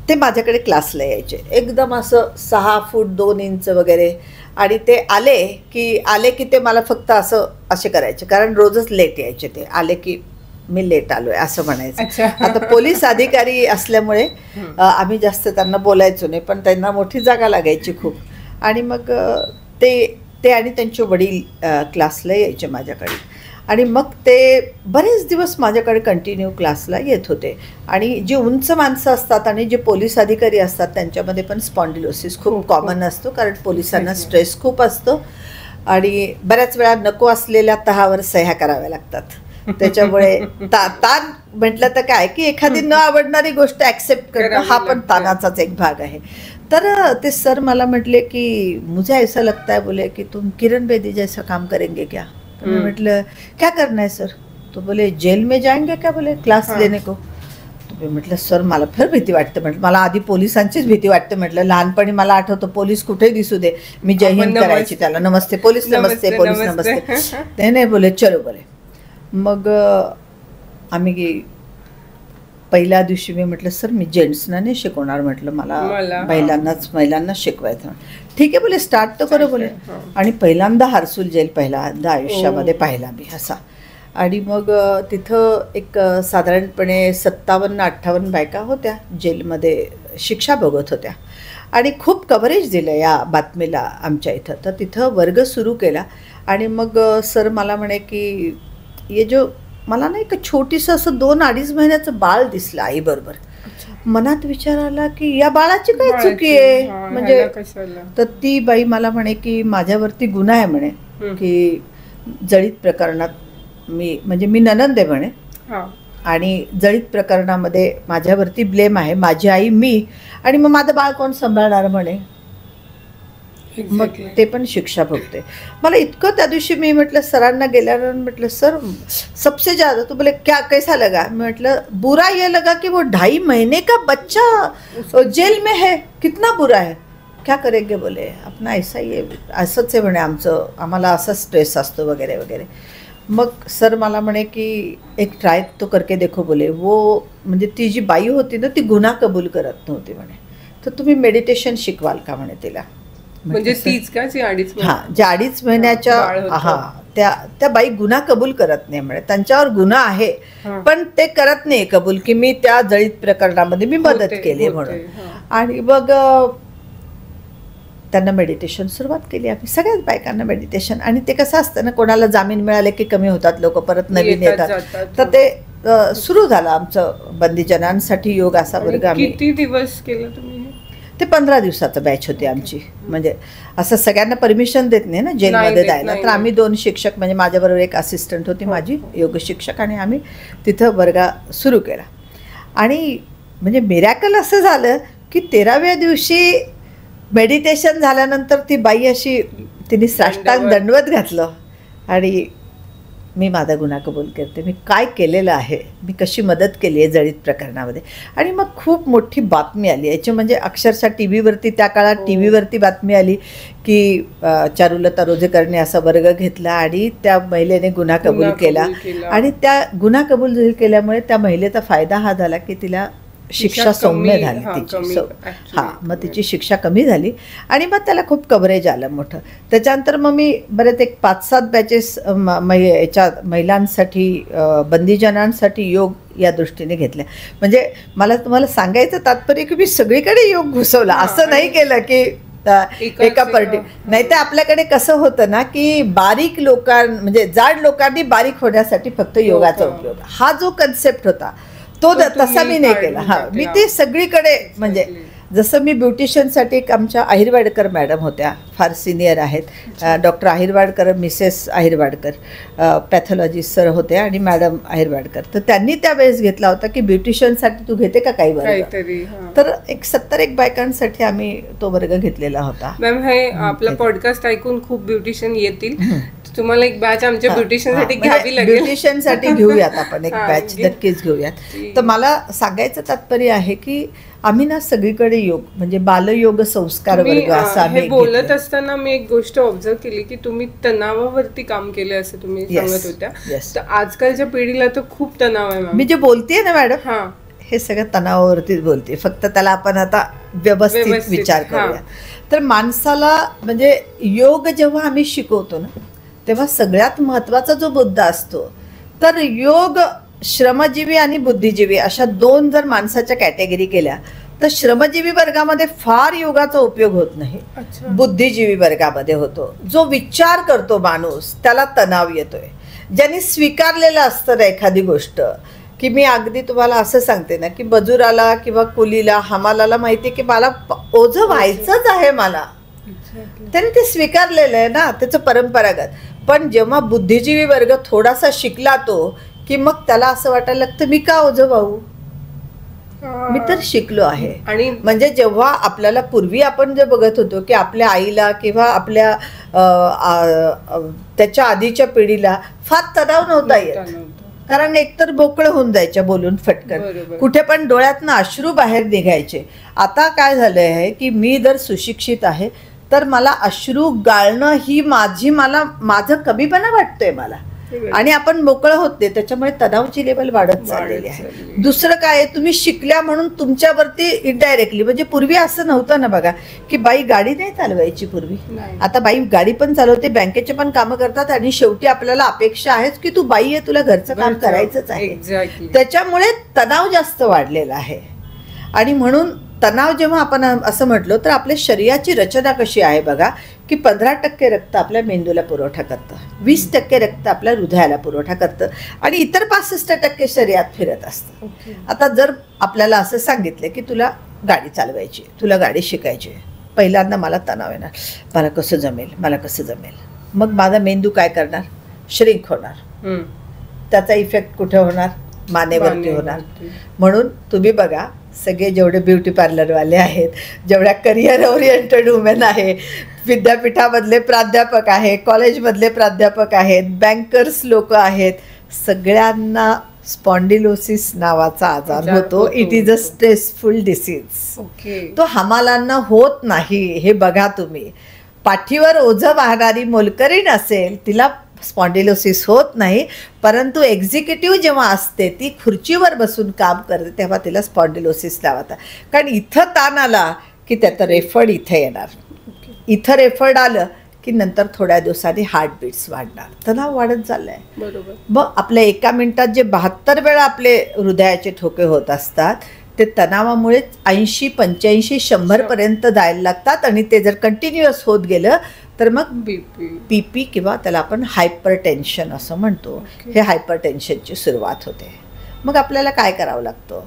Speaker 2: ते माझ्याकडे क्लासला यायचे, एकदम असं 6 फूट 2 इंच वगैरे. आणि ते आले की ते मला फक्त असे करायचे, कारण रोजच लेट यायचे. ते आले की मी लेट आलोय असं म्हणायचं.
Speaker 1: अच्छा.
Speaker 2: आता पोलीस अधिकारी असल्यामुळे आम्ही जास्त त्यांना बोलायचो नाही, पण त्यांना मोठी जागा लागायची खूप. आणि मग ते आणि त्यांचे वडील क्लासला यायचे माझ्याकडे, आणि मग ते बरेच दिवस माझ्याकडे कंटिन्यू क्लासला येत होते. आणि जी उंच माणसं असतात आणि जे पोलीस अधिकारी असतात त्यांच्यामध्ये पण स्पॉन्डिलोसिस खूप कॉमन असतो, कारण पोलिसांना स्ट्रेस खूप असतो आणि बऱ्याच वेळा नको असलेल्या तहावर सह्या कराव्या लागतात. त्याच्यामुळे ताण म्हटलं तर काय की एखादी न आवडणारी गोष्ट ॲक्सेप्ट करणं हा पण ताणाचाच एक भाग आहे. तर ते सर मला म्हटले की मुझे ऐसा लगता है, बोले कि तुम किरण बेदी जैसा काम करेंगे क्या. तो मैं म्हटलं क्या करना है सर. तो बोले जेल में जाएंगे क्या, बोले क्लास लेने को. तो मी म्हटलं सर मला फार भीती वाटते. म्हटलं मला आधी पोलिसांचीच भीती वाटते. म्हटलं लहानपणी मला आठवतं पोलीस कुठेही दिसू दे मी जय हिंद करायची त्याला, नमस्ते पोलीस, नमस्ते पोलीस, नमस्ते. ते नाही बोले चलो बोले. मग आम्ही पहिल्या दिवशी मी म्हटलं सर मी जेंट्सना नाही शिकवणार, म्हटलं मला महिलांनाच शिकवायचं. ठीक आहे बोले स्टार्ट तर करो बोले. आणि पहिल्यांदा हर्सुल जेल पहिल्यांदा आयुष्यामध्ये पाहिला मी असा. आणि मग तिथं एक साधारणपणे 57-58 बायका होत्या जेलमध्ये शिक्षा भोगत होत्या. आणि खूप कव्हरेज दिलं या बातमीला आमच्या इथं. तर तिथं वर्ग सुरू केला आणि मग सर मला म्हणे की ये जो मला ना एक छोटीसं असं 2-2.5 महिन्याचं बाळ दिसलं आईबरोबर. मनात विचार आला की या बाळाची काय चुकी आहे म्हणजे. तर ती बाई मला म्हणे की माझ्यावरती गुन्हा आहे म्हणे की जळीत प्रकरणात मी ननंद आहे म्हणे, आणि जळीत प्रकरणामध्ये माझ्यावरती ब्लेम आहे, माझी आई मी, आणि मग माझं बाळ कोण सांभाळणार म्हणे. मग ते पण शिक्षा भोगते. मला इतकं त्या दिवशी मी म्हटलं सरांना गेल्यानंतर म्हटलं सर सबसे ज़्यादा. तो बोले क्या कैसा लगा. म्हटलं बुरा ये लगा कि वो 2.5 महीने का बच्चा जेल में है, कितना बुरा है. क्या करेंगे बोले अपना ऐसा ही असंच आहे म्हणे आम्हाला असा स्ट्रेस असतो वगैरे वगैरे. मग सर मला म्हणे की एक ट्राय तो करके देखो बोले. वो म्हणजे ती जी बाई होती ना ती गुन्हा कबूल करत नव्हती म्हणे, तर तुम्ही मेडिटेशन शिकवाल का म्हणे तिला.
Speaker 1: म्हणजे तीच का जी 2.5
Speaker 2: ज्या 2.5 महिन्याच्या त्या बाई गुन्हा कबूल करत नाही म्हणे. त्यांच्यावर गुन्हा आहे पण ते करत नाही कबूल की मी त्या जळीत प्रकरणामध्ये मी मदत केली म्हणून. आणि मग त्यांना मेडिटेशन सुरुवात केली आम्ही सगळ्याच बायकांना मेडिटेशन. आणि ते कसं असतं ना, कोणाला जामीन मिळाले की कमी होतात लोक, परत नवीन येतात. तर ते सुरू झालं आमचं बंदीजनांसाठी योग असा वर्ग. आम्ही
Speaker 1: किती दिवस केलं तुम्ही
Speaker 2: ते? 15 दिवसाचं बॅच होती आमची. म्हणजे असं सगळ्यांना परमिशन देत नाही ना जेलमध्ये जायला. तर आम्ही 2 शिक्षक म्हणजे माझ्याबरोबर एक असिस्टंट होती माझी योग शिक्षक, आणि आम्ही तिथं वर्गा सुरू केला. आणि म्हणजे मिरॅकल असं झालं की 13व्या दिवशी मेडिटेशन झाल्यानंतर ती बाई अशी तिने साष्टांग दंडवत घातलं आणि मी माझा गुन्हा कबूल करते, मी काय केलेलं आहे, मी कशी मदत केली आहे जळीत प्रकरणामध्ये. आणि मग खूप मोठी बातमी आली याची. म्हणजे अक्षरशः टी व्हीवरती त्या काळात टी व्हीवरती बातमी आली की चारुलता रोजेकरने असा वर्ग घेतला आणि त्या महिलेने गुन्हा कबूल केला. आणि त्या गुन्हा कबूल केल्यामुळे त्या महिलेचा फायदा हा झाला की तिला शिक्षा सौम्य झाली तिची. मग तिची शिक्षा कमी झाली आणि मग त्याला खूप कव्हरेज आलं मोठं. त्याच्यानंतर मग मी बरेच एक 5-7 बॅचेस याच्या महिलांसाठी बंदीजनांसाठी योग या दृष्टीने घेतल्या. म्हणजे मला तुम्हाला सांगायचं तात्पर्य की मी सगळीकडे योग घुसवला, असं नाही केलं की एका नाही. तर आपल्याकडे कसं होतं ना की बारीक म्हणजे जाड लोकांनी बारीक होण्यासाठी फक्त योगाचा उपयोग, हा जो कन्सेप्ट होता तो तसा मी नाही केला. मी ते सगळीकडे. म्हणजे जसं मी ब्युटिशियनसाठी एक आमच्या अहिरवाडकर मॅडम होत्या, फार सिनियर आहेत, डॉक्टर अहिरवाडकर, मिसेस अहिरवाडकर पॅथॉलॉजिस्ट सर होते आणि मॅडम अहिरवाडकर. तर त्यांनी त्यावेळेस घेतला होता की ब्युटिशियनसाठी तू घेते का काही वर्ग. तर एक 70 बायकांसाठी आम्ही तो वर्ग घेतलेला होता.
Speaker 1: मॅम हे आपला पॉडकास्ट ऐकून खूप ब्युटिशियन येतील, तुम्हाला एक बॅच आमच्या ब्युटिशियनसाठी घ्यावी लागेल.
Speaker 2: ब्युटिशियनसाठी घेऊयात आपण एक बॅच, नक्कीच घेऊयात. तर मला सांगायचं तात्पर्य आहे की आम्ही ना सगळीकडे योग म्हणजे बालयोग संस्कार वर्ग असं आम्ही
Speaker 1: बोलत असताना मी एक गोष्ट ऑब्झर्व केली की तुम्ही तणावावरती काम केले असं तुम्ही सांगत होत्या. तर आजकालच्या पिढीला तर खूप तणाव आहे.
Speaker 2: मी जे बोलतेय ना मॅडम हे सगळं तणावावरतीच बोलते, फक्त त्याला आपण आता व्यवस्थित विचार करूया. तर माणसाला म्हणजे योग जेव्हा आम्ही शिकवतो ना तेव्हा सगळ्यात महत्त्वाचा जो मुद्दा असतो तर योग श्रमजीवी आणि बुद्धिजीवी अशा दोन जर माणसाच्या कॅटेगरी केल्या तर श्रमजीवी वर्गामध्ये फार योगाचा उपयोग होत नाही. बुद्धिजीवी वर्गामध्ये होतो. जो विचार करतो माणूस त्याला तणाव येतोय. ज्यांनी स्वीकारलेलं असतं ना एखादी गोष्ट, की मी अगदी तुम्हाला असं सांगते ना की मजुराला किंवा कुलीला हमालाला माहिती की मला ओझं व्हायचंच आहे, मला त्याने ते स्वीकारलेलं आहे ना, त्याचं परंपरागत. पण जेव्हा बुद्धिजीवी वर्ग थोडासा शिकला तो की मग त्याला असं वाटायला लागतं मी का ओझं व्हावू, मी तर शिकलो आहे.
Speaker 1: आणि
Speaker 2: म्हणजे जेव्हा आपल्याला पूर्वी आपण जे बघत होतो की आपल्या आईला किंवा आपल्या त्याच्या आधीच्या पिढीला फार तणाव नव्हता येत, कारण एकतर मोकळं होऊन जायच्या बोलून फटकन, कुठे पण डोळ्यातनं अश्रू बाहेर निघायचे. आता काय झालंय आहे की मी जर सुशिक्षित आहे तर मला अश्रू गाळणं ही मला माझं कमीपणा वाटतोय मला, आणि आपण मोकळं होत नाही, त्याच्यामुळे तणावाची लेवल वाढत चाललेली आहे. दुसरं काय, तुम्ही शिकल्या म्हणून तुमच्यावरती इनडायरेक्टली, म्हणजे पूर्वी असं नव्हतं ना बघा की बाई गाडी नाही चालवायची पूर्वी, आता बाई गाडी पण चालवते, बँकेचे पण कामं करतात, आणि शेवटी आपल्याला अपेक्षा आहेच की तू बाई आहे, तुला घरचं काम करायचंच आहे. त्याच्यामुळे तणाव जास्त वाढलेला आहे. आणि म्हणून तणाव जेव्हा आपण असं म्हटलं तर आपल्या शरीराची रचना कशी आहे बघा, की 15% रक्त आपल्या मेंदूला पुरवठा करतं, 20% रक्त आपल्या हृदयाला पुरवठा करतं, आणि इतर 65% शरीरात फिरत असतं. आता जर आपल्याला असं सांगितलं की तुला गाडी चालवायची, तुला गाडी शिकायची, पहिल्यांदा मला तणाव येणार, मला कसं जमेल, मग माझा मेंदू काय करणार, श्रिंक होणार, त्याचा इफेक्ट कुठे होणार, मानेवरती होणार. म्हणून तुम्ही बघा सगळे जेवढे ब्युटी पार्लरवाले आहेत, जेवढ्या करिअर ओरिएंटेड वुमेन आहे, विद्यापीठामधले प्राध्यापक आहे, कॉलेजमधले प्राध्यापक आहेत, बँकर्स लोक आहेत, सगळ्यांना स्पॉन्डिलोसिस नावाचा आजार होतो. It is a stressful disease. तो हमालांना होत नाही, हे बघा तुम्ही. पाठीवर ओझं वाहणारी मोलकरीण असेल तिला स्पॉन्डिलोसिस होत नाही, परंतु एक्झिक्युटिव्ह जेव्हा असते ती खुर्चीवर बसून काम करते तेव्हा तिला स्पॉन्डिलोसिस लावतात. कारण इथं ताण आला की त्याचं रेफर्ड इथे येणार, इथं रेफर्ड आलं की नंतर थोड्या दिवसांनी हार्टबीट्स वाढणार, तणाव वाढत चाललाय. बरोबर. मग आपल्या एका मिनिटात जे 72 वेळा आपले हृदयाचे ठोके होत असतात ते तणावामुळे 80, 85, 100 पर्यंत जायला लागतात, आणि ते जर कंटिन्युअस होत गेलं तर मग बीपी किंवा त्याला आपण हायपर टेन्शन असं म्हणतो, हे हायपर टेन्शनची सुरुवात होते. मग आपल्याला काय करावं लागतं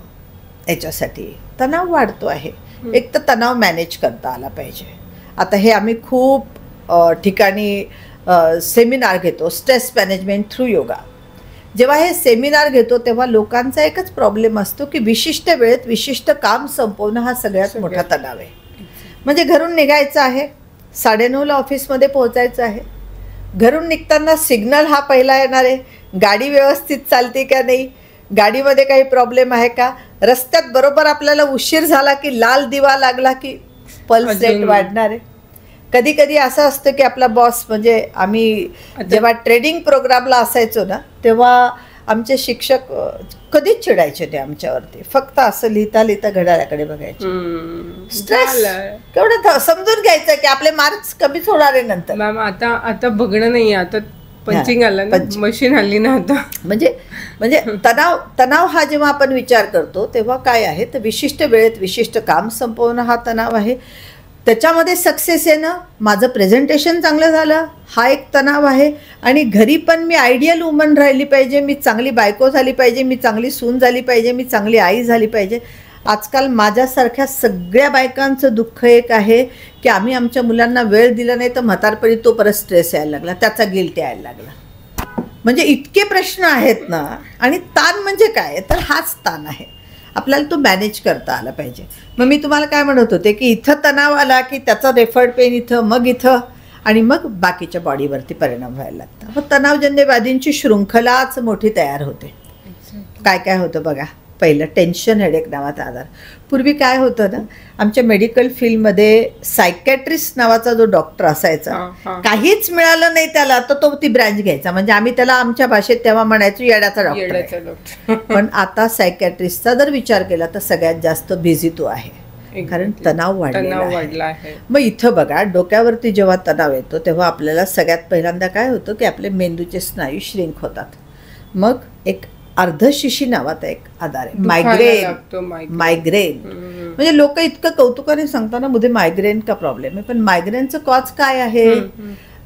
Speaker 2: याच्यासाठी, तणाव वाढतो आहे, एक तर तणाव मॅनेज करता आला पाहिजे. आता हे आम्ही खूप ठिकाणी सेमिनार घेतो, स्ट्रेस मॅनेजमेंट थ्रू योगा. जेव्हा हे सेमिनार घेतो तेव्हा लोकांचा एकच प्रॉब्लेम असतो की विशिष्ट वेळेत विशिष्ट काम संपवणं हा सगळ्यात मोठा तणाव आहे. म्हणजे घरून निघायचं आहे, 9:30ला ऑफिसमध्ये पोहोचायचं आहे, घरून निघताना सिग्नल हा पहिला येणार आहे, गाडी व्यवस्थित चालते का नाही, गाडीमध्ये काही प्रॉब्लेम आहे का, रस्त्यात बरोबर आपल्याला उशीर झाला की लाल दिवा लागला की पल्स रेट वाढणार आहे. कधी कधी असं असतं की आपला बॉस, म्हणजे आम्ही जेव्हा ट्रेनिंग प्रोग्रामला असायचो ना तेव्हा आमचे शिक्षक कधीच चिडायचे ते आमच्यावरती, फक्त असं लिहिता लिहिता घड्याळाकडे बघायचे. स्ट्रेस केवढं समजून घ्यायचं की आपले मार्क्स कमीच होणार आहे नंतर.
Speaker 1: मॅम आता बघणं नाही, आता पंचिंग आलं ना, मशीन आली ना आता.
Speaker 2: म्हणजे तणाव हा जेव्हा आपण विचार करतो तेव्हा काय आहे तर विशिष्ट वेळेत विशिष्ट काम संपवणं हा तणाव आहे. त्याच्यामध्ये सक्सेस येणं, माझं प्रेझेंटेशन चांगलं झालं हा एक तणाव आहे, आणि घरी पण मी आयडियल वुमन राहिली पाहिजे, मी चांगली बायको झाली पाहिजे, मी चांगली सून झाली पाहिजे, मी चांगली आई झाली पाहिजे. आजकाल माझ्यासारख्या सगळ्या बायकांचं दुःख एक आहे की आम्ही आमच्या मुलांना वेळ दिला नाही तर म्हातारपणी तो परत स्ट्रेस यायला लागला, त्याचा गिल्ट यायला लागला. म्हणजे इतके प्रश्न आहेत ना. आणि ताण म्हणजे काय तर हाच ताण आहे, आपल्याला तो मॅनेज करता आला पाहिजे. मग मी तुम्हाला काय म्हणत होते की इथं तणाव आला की त्याचा रेफर्ड पेन इथं, मग इथं, आणि मग बाकीच्या बॉडीवरती परिणाम व्हायला लागतात. मग तणावजन्य व्याधींची शृंखलाच मोठी तयार होते. काय काय होतं बघा, पहिलं टेन्शन हेडेक नावाचा आजार. पूर्वी काय होतं ना, आमच्या मेडिकल फील्डमध्ये सायकॅट्रिस्ट नावाचा जो डॉक्टर असायचा, काहीच मिळालं नाही त्याला तर तो ती ब्रँच घ्यायचा. म्हणजे आम्ही त्याला आमच्या भाषेत तेव्हा म्हणायचो येड्याचा डॉक्टर. पण आता सायकॅट्रिस्टचा जर विचार केला तर सगळ्यात जास्त बिझी तो आहे, कारण तणाव वाढला आहे. मग इथं बघा, डोक्यावरती जेव्हा तणाव येतो तेव्हा आपल्याला सगळ्यात पहिल्यांदा काय होतं की आपले मेंदूचे स्नायू श्रिंक होतात. मग एक अर्धशिशी नावाचा एक आजार आहे,
Speaker 1: लागतो,
Speaker 2: मायग्रेन. म्हणजे लोक इतकं कौतुकाने सांगताना मुझे मायग्रेन का प्रॉब्लेम आहे, पण मायग्रेनचं कॉज काय आहे?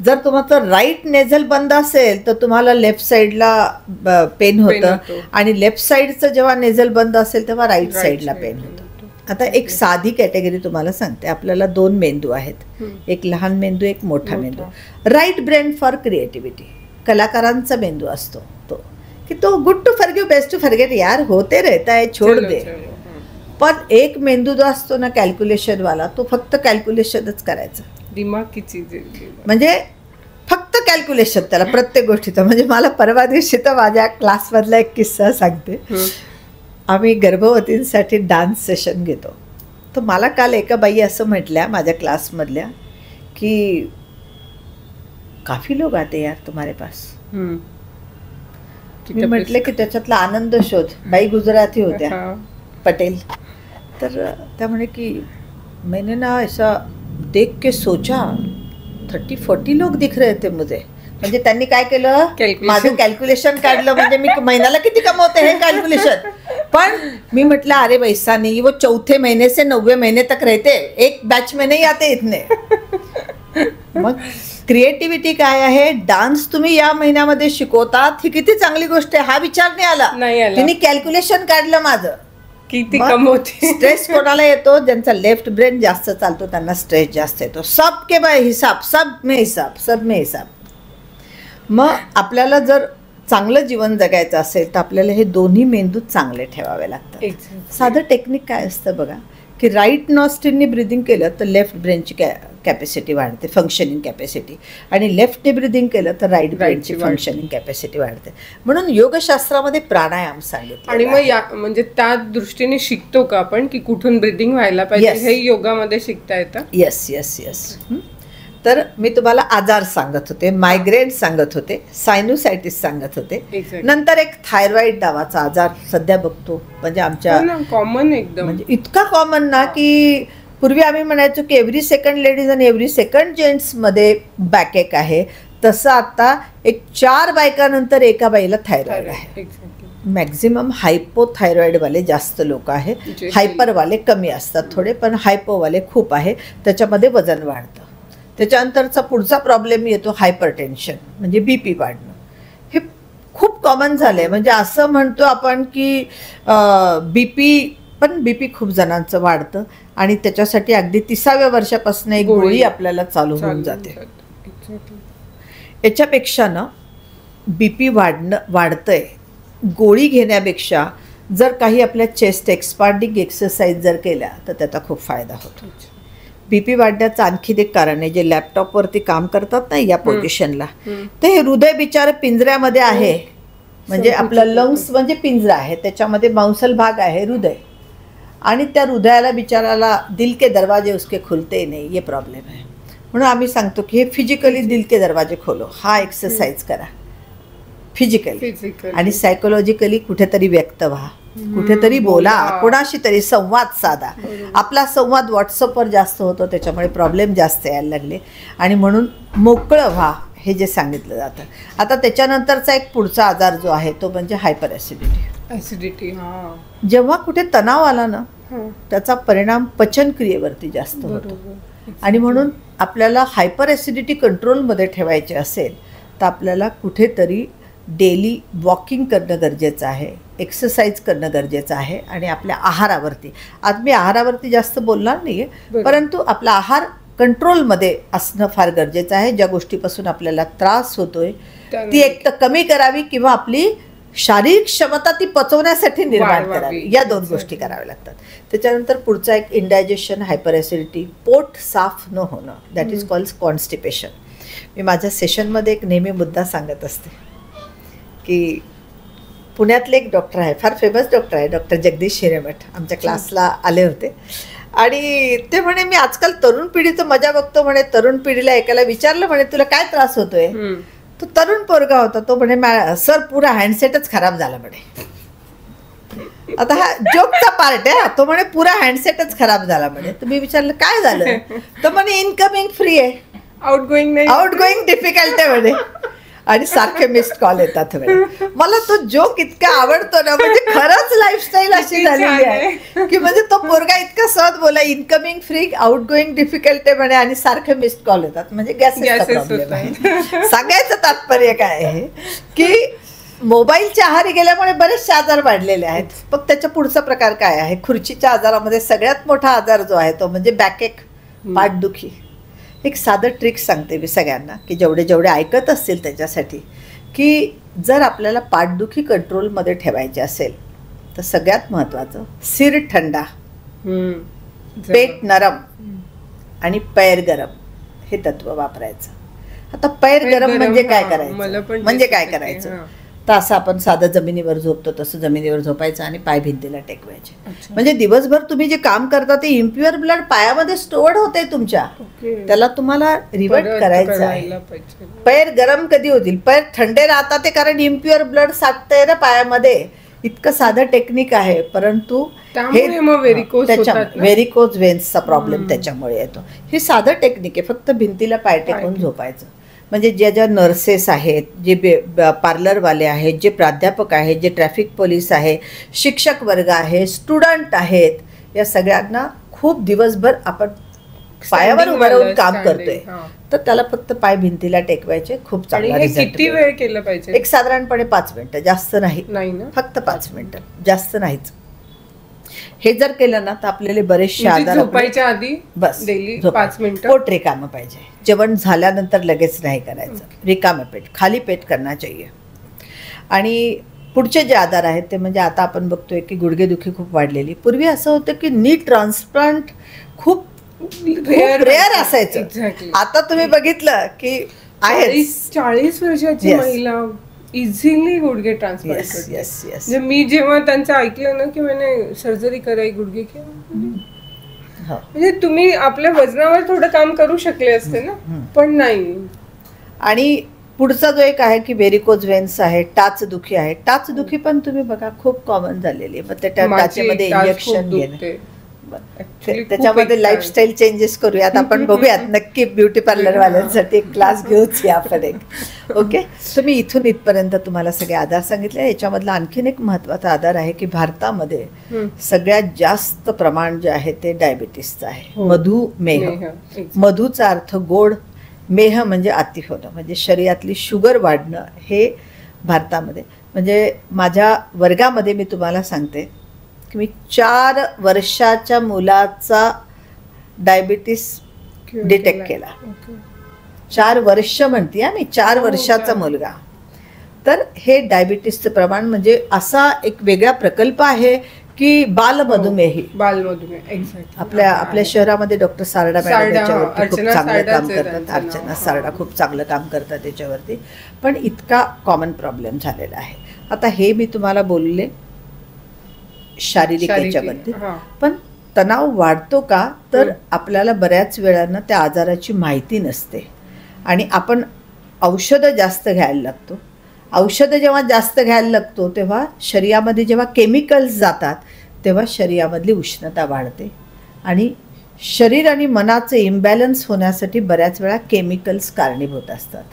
Speaker 2: जर तुमचं राईट नेझल बंद असेल तर तुम्हाला लेफ्ट साईडला पेन होतं, आणि लेफ्ट साईडचं जेव्हा नेझल बंद असेल तेव्हा राईट साईडला पेन होतं. आता एक साधी कॅटेगरी तुम्हाला सांगते. आपल्याला 2 मेंदू आहेत, एक लहान मेंदू, एक मोठा मेंदू. राईट ब्रेन फॉर क्रिएटिव्हिटी, कलाकारांचा मेंदू असतो तो, की तो good to forgive best to forget, यार होते रहता है, छोड़ दे. पण एक मेंदू जो असतो ना कॅल्क्युलेशन वाला, तो फक्त कॅल्क्युलेशनच करायचा,
Speaker 1: दिमाग की चीज आहे,
Speaker 2: म्हणजे फक्त कॅल्क्युलेशन त्याला प्रत्येक गोष्टीचं. म्हणजे मला परवा दिवशी तर माझ्या क्लासमधला एक किस्सा सांगते. आम्ही गर्भवतींसाठी डान्स सेशन घेतो, तर मला काल एका बाई असं म्हटल्या माझ्या क्लासमधल्या की काफी लोग आते यार तुम्हारे पास. मी म्हटले की त्याच्यातला आनंद शोध. बाई गुजराती होत्या, पटेल. तर त्यामुळे की मैंने ना ऐसा देख के सोचा 30-40 लोग दिख रहे थे मुझे. म्हणजे त्यांनी काय केलं, माझं कॅल्क्युलेशन काढलं, म्हणजे मी महिन्याला किती कमवते हे कॅल्क्युलेशन. पण मी म्हटलं अरे वैसा नहीं, वो 4 महीने से 9 महीने तक रहते, एक बैच में नहीं आते इतने. मग क्रिएटिव्हिटी काय आहे, डान्स तुम्ही या महिन्यामध्ये शिकवतात, ही किती चांगली गोष्ट आहे, हा विचार नाही आला. तिने कॅल्क्युलेशन काढलं माझं
Speaker 1: किती कमवते.
Speaker 2: स्ट्रेस कोणाला येतो, ज्यांचा लेफ्ट ब्रेन जास्त चालतो त्यांना स्ट्रेस जास्त येतो. सब के बाय हिसाब, सब में हिसाब. मग आपल्याला जर चांगलं जीवन जगायचं असेल तर आपल्याला हे दोन्ही मेंदू चांगले ठेवावे लागतात. साधं टेक्निक काय असतं बघा, की राईट नॉस्ट्रिलनी ब्रिदिंग केलं तर लेफ्ट ब्रेनची कॅपॅसिटी वाढते, फंक्शनिंग कॅपॅसिटी, आणि लेफ्टने ब्रिदिंग केलं तर राईट ब्रेनची फंक्शनिंग कॅपॅसिटी वाढते. म्हणून योगशास्त्रामध्ये प्राणायाम सांगितलं.
Speaker 1: आणि मग म्हणजे त्या दृष्टीने शिकतो का आपण की कुठून ब्रिदिंग व्हायला पाहिजे, हे योगामध्ये शिकता येतं.
Speaker 2: येस. तर मी तुम्हाला आजार सांगत होते, मायग्रेन सांगत होते, सायनुसायटिस सांगत होते. नंतर एक थायरॉइड नावाचा आजार सध्या बघतो, म्हणजे आमच्या
Speaker 1: कॉमन, एकदम
Speaker 2: म्हणजे इतका कॉमन ना, की पूर्वी आम्ही म्हणायचो की एव्हरी सेकंड लेडीज आणि एव्हरी सेकंड जेंट्समध्ये बॅकएक आहे, तसं आता एक 4 बायकानंतर एका बाईला थायरॉइड आहे. मॅक्झिमम हायपोथायरॉइडवाले जास्त लोक आहेत, हायपरवाले कमी असतात थोडे, पण हायपोवाले खूप आहे. त्याच्यामध्ये वजन वाढतं. त्याच्यानंतरचा पुढचा प्रॉब्लेम येतो हायपरटेन्शन, म्हणजे BP वाढणं. हे खूप कॉमन झालं आहे. म्हणजे असं म्हणतो आपण की BP खूप जणांचं वाढतं, आणि त्याच्यासाठी अगदी 30व्या वर्षापासून एक गोळी आपल्याला चालू होऊन जाते. याच्यापेक्षा ना BP वाढतंय, गोळी घेण्यापेक्षा जर काही आपल्या चेस्ट एक्सपांडिंग एक्सरसाइज जर केल्या तर त्याचा खूप फायदा होतो. BP वाढण्याचं आणखी एक कारण आहे, जे लॅपटॉपवरती काम करतात ना या पोझिशनला, ते हे हृदय बिचार पिंजऱ्यामध्ये आहे. म्हणजे आपलं लंग्स म्हणजे पिंजरा आहे, त्याच्यामध्ये मांसल भाग आहे हृदय, आणि त्या हृदयाला बिचाराला दिल के दरवाजे उसके खुलते नाही, ये प्रॉब्लेम आहे. म्हणून आम्ही सांगतो की हे फिजिकली दिल के दरवाजे खोलो, हा एक्सरसाइज करा फिजिकली, आणि सायकोलॉजिकली कुठेतरी व्यक्त व्हा, कुठेतरी बोला, कोणाशी तरी संवाद साधा. आपला संवाद व्हॉट्सअपवर जास्त होतो, त्याच्यामुळे प्रॉब्लेम जास्त यायला लागले. आणि म्हणून मोकळं व्हा, हे जे सांगितलं जातं. आता त्याच्यानंतरचा एक पुढचा आजार जो आहे तो म्हणजे हायपर ॲसिडिटी. जेव्हा कुठे तणाव आला ना, त्याचा परिणाम पचनक्रियेवरती जास्त होतो. आणि म्हणून आपल्याला हायपर ॲसिडिटी कंट्रोलमध्ये ठेवायचे असेल तर आपल्याला कुठेतरी डेली वॉकिंग करणं गरजेचं आहे, एक्सरसाइज करणं गरजेचं आहे, आणि आपल्या आहारावरती, आज मी आहारावरती जास्त बोलणार नाही आहे, परंतु आपला आहार कंट्रोलमध्ये असणं फार गरजेचं आहे. ज्या गोष्टीपासून आपल्याला त्रास होतोय ती एक तर कमी करावी, किंवा आपली शारीरिक क्षमता ती पचवण्यासाठी निर्माण करावी. या 2 गोष्टी कराव्या लागतात. त्याच्यानंतर पुढचा एक इंडायजेशन, हायपर ॲसिडिटी, पोट साफ न होणं, दॅट इज कॉल्ड कॉन्स्टिपेशन. मी माझ्या सेशनमध्ये एक नेहमी मुद्दा सांगत असते की पुण्यातले एक डॉक्टर आहे, फार फेमस डॉक्टर आहे, डॉक्टर जगदीश हिरेमठ, आमच्या क्लासला आले होते. आणि ते म्हणे मी आजकाल तरुण पिढीचं मजा बघतो म्हणे. तरुण पिढीला एकाला विचारलं म्हणे तुला काय त्रास होतोय, तो तरुण पोरगा होता, तो म्हणे सर पुरा हँडसेटच खराब झाला म्हणे. आता हा जोकचा पार्ट आहे, तो म्हणे पुरा हँडसेटच खराब झाला म्हणे. तुम्ही विचारलं काय झालं, तर म्हणे इनकमिंग फ्री आहे, आउटगोईंग डिफिकल्ट आहे म्हणे. आणि सारखे मिस्ड कॉल येतात म्हणे. मला तो जोक इतका आवडतो ना, म्हणजे खरंच लाईफस्टाईल अशी झालेली आहे की म्हणजे तो पोरगा इतका सहज बोला, incoming free, out going difficult आहे म्हणे आणि सारखे मिस्ड कॉल येतात. म्हणजे गॅसचा प्रॉब्लेम आहे. सांगायचं तात्पर्य काय आहे की मोबाईलच्या आहारी गेल्यामुळे बरेचसे आजार वाढलेले आहेत. मग त्याच्या पुढचा प्रकार काय आहे? खुर्चीच्या आजारामध्ये सगळ्यात मोठा आजार जो आहे तो म्हणजे बॅकएक, पाठदुखी. एक साधं ट्रिक सांगते मी सगळ्यांना की जेवढे ऐकत असतील त्याच्यासाठी, की जर आपल्याला पाठदुखी कंट्रोलमध्ये ठेवायची असेल तर सगळ्यात महत्त्वाचं सिर थंडा, पेट नरम आणि पैर गरम हे तत्व वापरायचं. आता पैर गरम म्हणजे काय करायचं? म्हणजे काय करायचं तर असं आपण साधं जमिनीवर झोपतो तसं जमिनीवर झोपायचं आणि पाय भिंतीला टेकवायचे. म्हणजे दिवसभर तुम्ही जे काम करता ते इम्प्युअर ब्लड पायामध्ये स्टोअर्ड होते तुमच्या, त्याला तुम्हाला रिवर्ट करायचं आहे. पैर गरम कधी होतील? पैर थंडे राहतात ते कारण इम्प्युअर ब्लड साठतंय ना पायामध्ये. इतकं साधं टेक्निक आहे, परंतु व्हेरिकोज वेन्सचा प्रॉब्लेम त्याच्यामुळे येतो. हे साधं टेक्निक आहे, फक्त भिंतीला पाय टेकून झोपायचं. म्हणजे ज्या नर्सेस आहेत, जे पार्लरवाले आहेत, जे प्राध्यापक आहेत, जे ट्रॅफिक पोलीस आहे, शिक्षक वर्ग आहे, स्टुडंट आहेत, या सगळ्यांना खूप दिवसभर आपण पायावर उभं राहून काम करतोय तर त्याला फक्त पाय भिंतीला टेकवायचे. खूप चांगला रिझल्ट.
Speaker 1: किती वेळ केलं पाहिजे?
Speaker 2: एक साधारणपणे 5 मिनिटं, जास्त नाही, फक्त 5 मिनिटं, जास्त नाहीच. हे जर केलं ना तर आपल्याला बरेचसे आजार,
Speaker 1: झोपायच्या आधी बस 5 मिनिटं.
Speaker 2: पोट रिकामं पाहिजे. जेवण झाल्यानंतर लगेच नाही करायचं. रिकामं पेट, खाली पेट करना चाहिए. आणि पुढचे जे आजार आहेत ते म्हणजे आता आपण बघतोय की गुडघेदुखी खूप वाढलेली. पूर्वी असं होतं की नी ट्रान्सप्लांट खूप रेअर असायचं. आता तुम्ही बघितलं की आहे
Speaker 1: 40 वर्षाची महिला इझिली गुडघे ट्रान्सप्लांट करते. म्हणजे मी जेव्हा त्यांचं ऐकलं ना की मैंने सर्जरी कराई गुडघे की, म्हणजे तुम्ही आपल्या वजनावर थोडं काम करू शकले असते ना, पण नाही.
Speaker 2: आणि पुढचा जो एक आहे की व्हेरिकोज वेन्स आहे, टाचदुखी आहे. टाचदुखी पण तुम्ही बघा खूप कॉमन झालेली आहे. मग त्या टाचेमध्ये इंजेक्शन घेणं, त्याच्यामध्ये लाईफस्टाईल चेंजेस करूयात आपण. बघूयात नक्की ब्युटी पार्लर वाल्यांसाठी एक क्लास घेऊच या आपण एक. ओके, तर मी इथून इथपर्यंत तुम्हाला सगळे आजार सांगितले. याच्यामधला आणखीन एक महत्त्वाचा आजार आहे की भारतामध्ये सगळ्यात जास्त प्रमाण जे आहे ते डायबिटीसचं आहे. मधुमेह. मधूचा अर्थ गोड, मेह म्हणजे अति होणं, म्हणजे शरीरातली शुगर वाढणं. हे भारतामध्ये म्हणजे माझ्या वर्गामध्ये मी तुम्हाला सांगते की मी 4 वर्षाच्या मुलाचा डायबिटीस डिटेक्ट केला. 4 वर्ष म्हणते मी, 4 वर्षाचा मुलगा. तर हे डायबिटीसचं प्रमाण म्हणजे असा एक वेगळा प्रकल्प आहे की बालमधुमेही. आपल्या शहरामध्ये डॉक्टर सारडा मॅडम याच्यावरती खूप चांगलं काम करतात. अर्चना सारडा खूप चांगलं काम करतात त्याच्यावरती. पण इतका कॉमन प्रॉब्लेम झालेला आहे. आता हे मी तुम्हाला बोलले शारीरिक याच्यावरती, पण तणाव वाढतो का तर आपल्याला बऱ्याच वेळानं त्या आजाराची माहिती नसते आणि आपण औषधं जास्त घ्यायला लागतो. औषधं जेव्हा जास्त घ्यायला लागतो तेव्हा शरीरामध्ये जेव्हा केमिकल्स जातात तेव्हा शरीरामधली उष्णता वाढते आणि शरीर आणि मनाचे इम्बॅलन्स होण्यासाठी बऱ्याच वेळा केमिकल्स कारणीभूत असतात.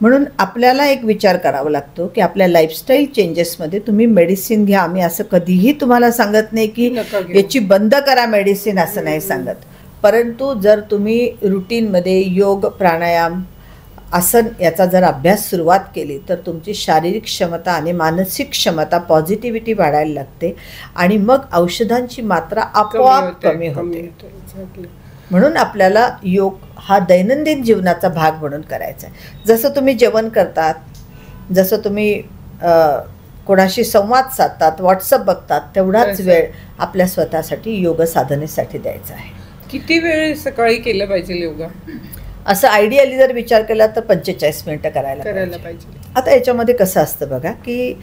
Speaker 2: म्हणून आपल्याला एक विचार करावा लागतो की आपल्या लाईफस्टाईल चेंजेसमध्ये तुम्ही मेडिसिन घ्या. आम्ही असं कधीही तुम्हाला सांगत नाही की याची बंद करा मेडिसिन, असं नाही सांगत. परंतु जर तुम्ही रुटीनमध्ये योग, प्राणायाम, आसन याचा जर अभ्यास सुरुवात केली तर तुमची शारीरिक क्षमता आणि मानसिक क्षमता, पॉझिटिव्हिटी वाढायला लागते आणि मग औषधांची मात्रा आपोआप कमी होते. म्हणून आपल्याला योग हा दैनंदिन जीवनाचा भाग म्हणून करायचा आहे. जसं तुम्ही जेवण करतात, जसं तुम्ही कोणाशी संवाद साधतात, व्हॉट्सअप बघतात, तेवढाच वेळ आपल्या स्वतःसाठी योग साधनेसाठी द्यायचा आहे.
Speaker 1: किती वेळ सकाळी केलं पाहिजे योगा?
Speaker 2: असं आयडियली जर विचार केला तर 45 मिनिटं करायला पाहिजे. आता याच्यामध्ये कसं असतं बघा की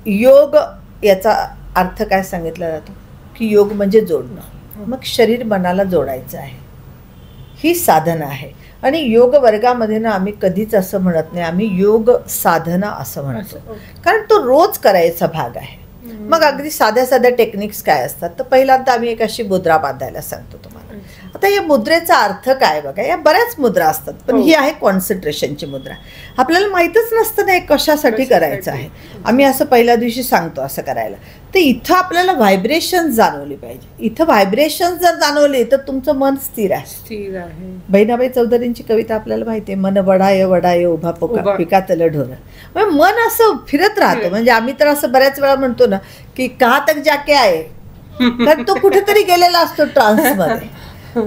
Speaker 2: योग याचा अर्थ काय सांगितला जातो की योग म्हणजे जोडणं. मग शरीर मनाला जोडायचं आहे, ही साधना आहे. आणि योग वर्गामध्ये ना आम्ही कधीच असं म्हणत नाही, आम्ही योग साधना असं म्हणतो, कारण तो रोज करायचा भाग आहे. मग अगदी साध्या साध्या टेक्निक्स काय असतात तर पहिल्यांदा आम्ही एक अशी मुद्रा बांधायला सांगतो तुम्हाला. आता या मुद्रेचा अर्थ काय बघा, या बऱ्याच मुद्रा असतात, पण ही आहे कॉन्सन्ट्रेशनची मुद्रा. आपल्याला माहीतच नसतं ना कशासाठी करायचं आहे. आम्ही असं पहिल्या दिवशी सांगतो असं करायला, तर इथं आपल्याला व्हायब्रेशन जाणवली पाहिजे. इथं व्हायब्रेशन जर जाणवली तर तुमचं मन स्थिर आहे. बहिणाबाई चौधरींची कविता आपल्याला माहिती आहे, मन वडाय वडाय उभा पिका तल ढोर. मन असं फिरत राहतं. म्हणजे आम्ही तर असं बऱ्याच वेळा म्हणतो ना की कहा तक जाके आहे, तर तो कुठेतरी गेलेला असतो ट्रान्समध्ये.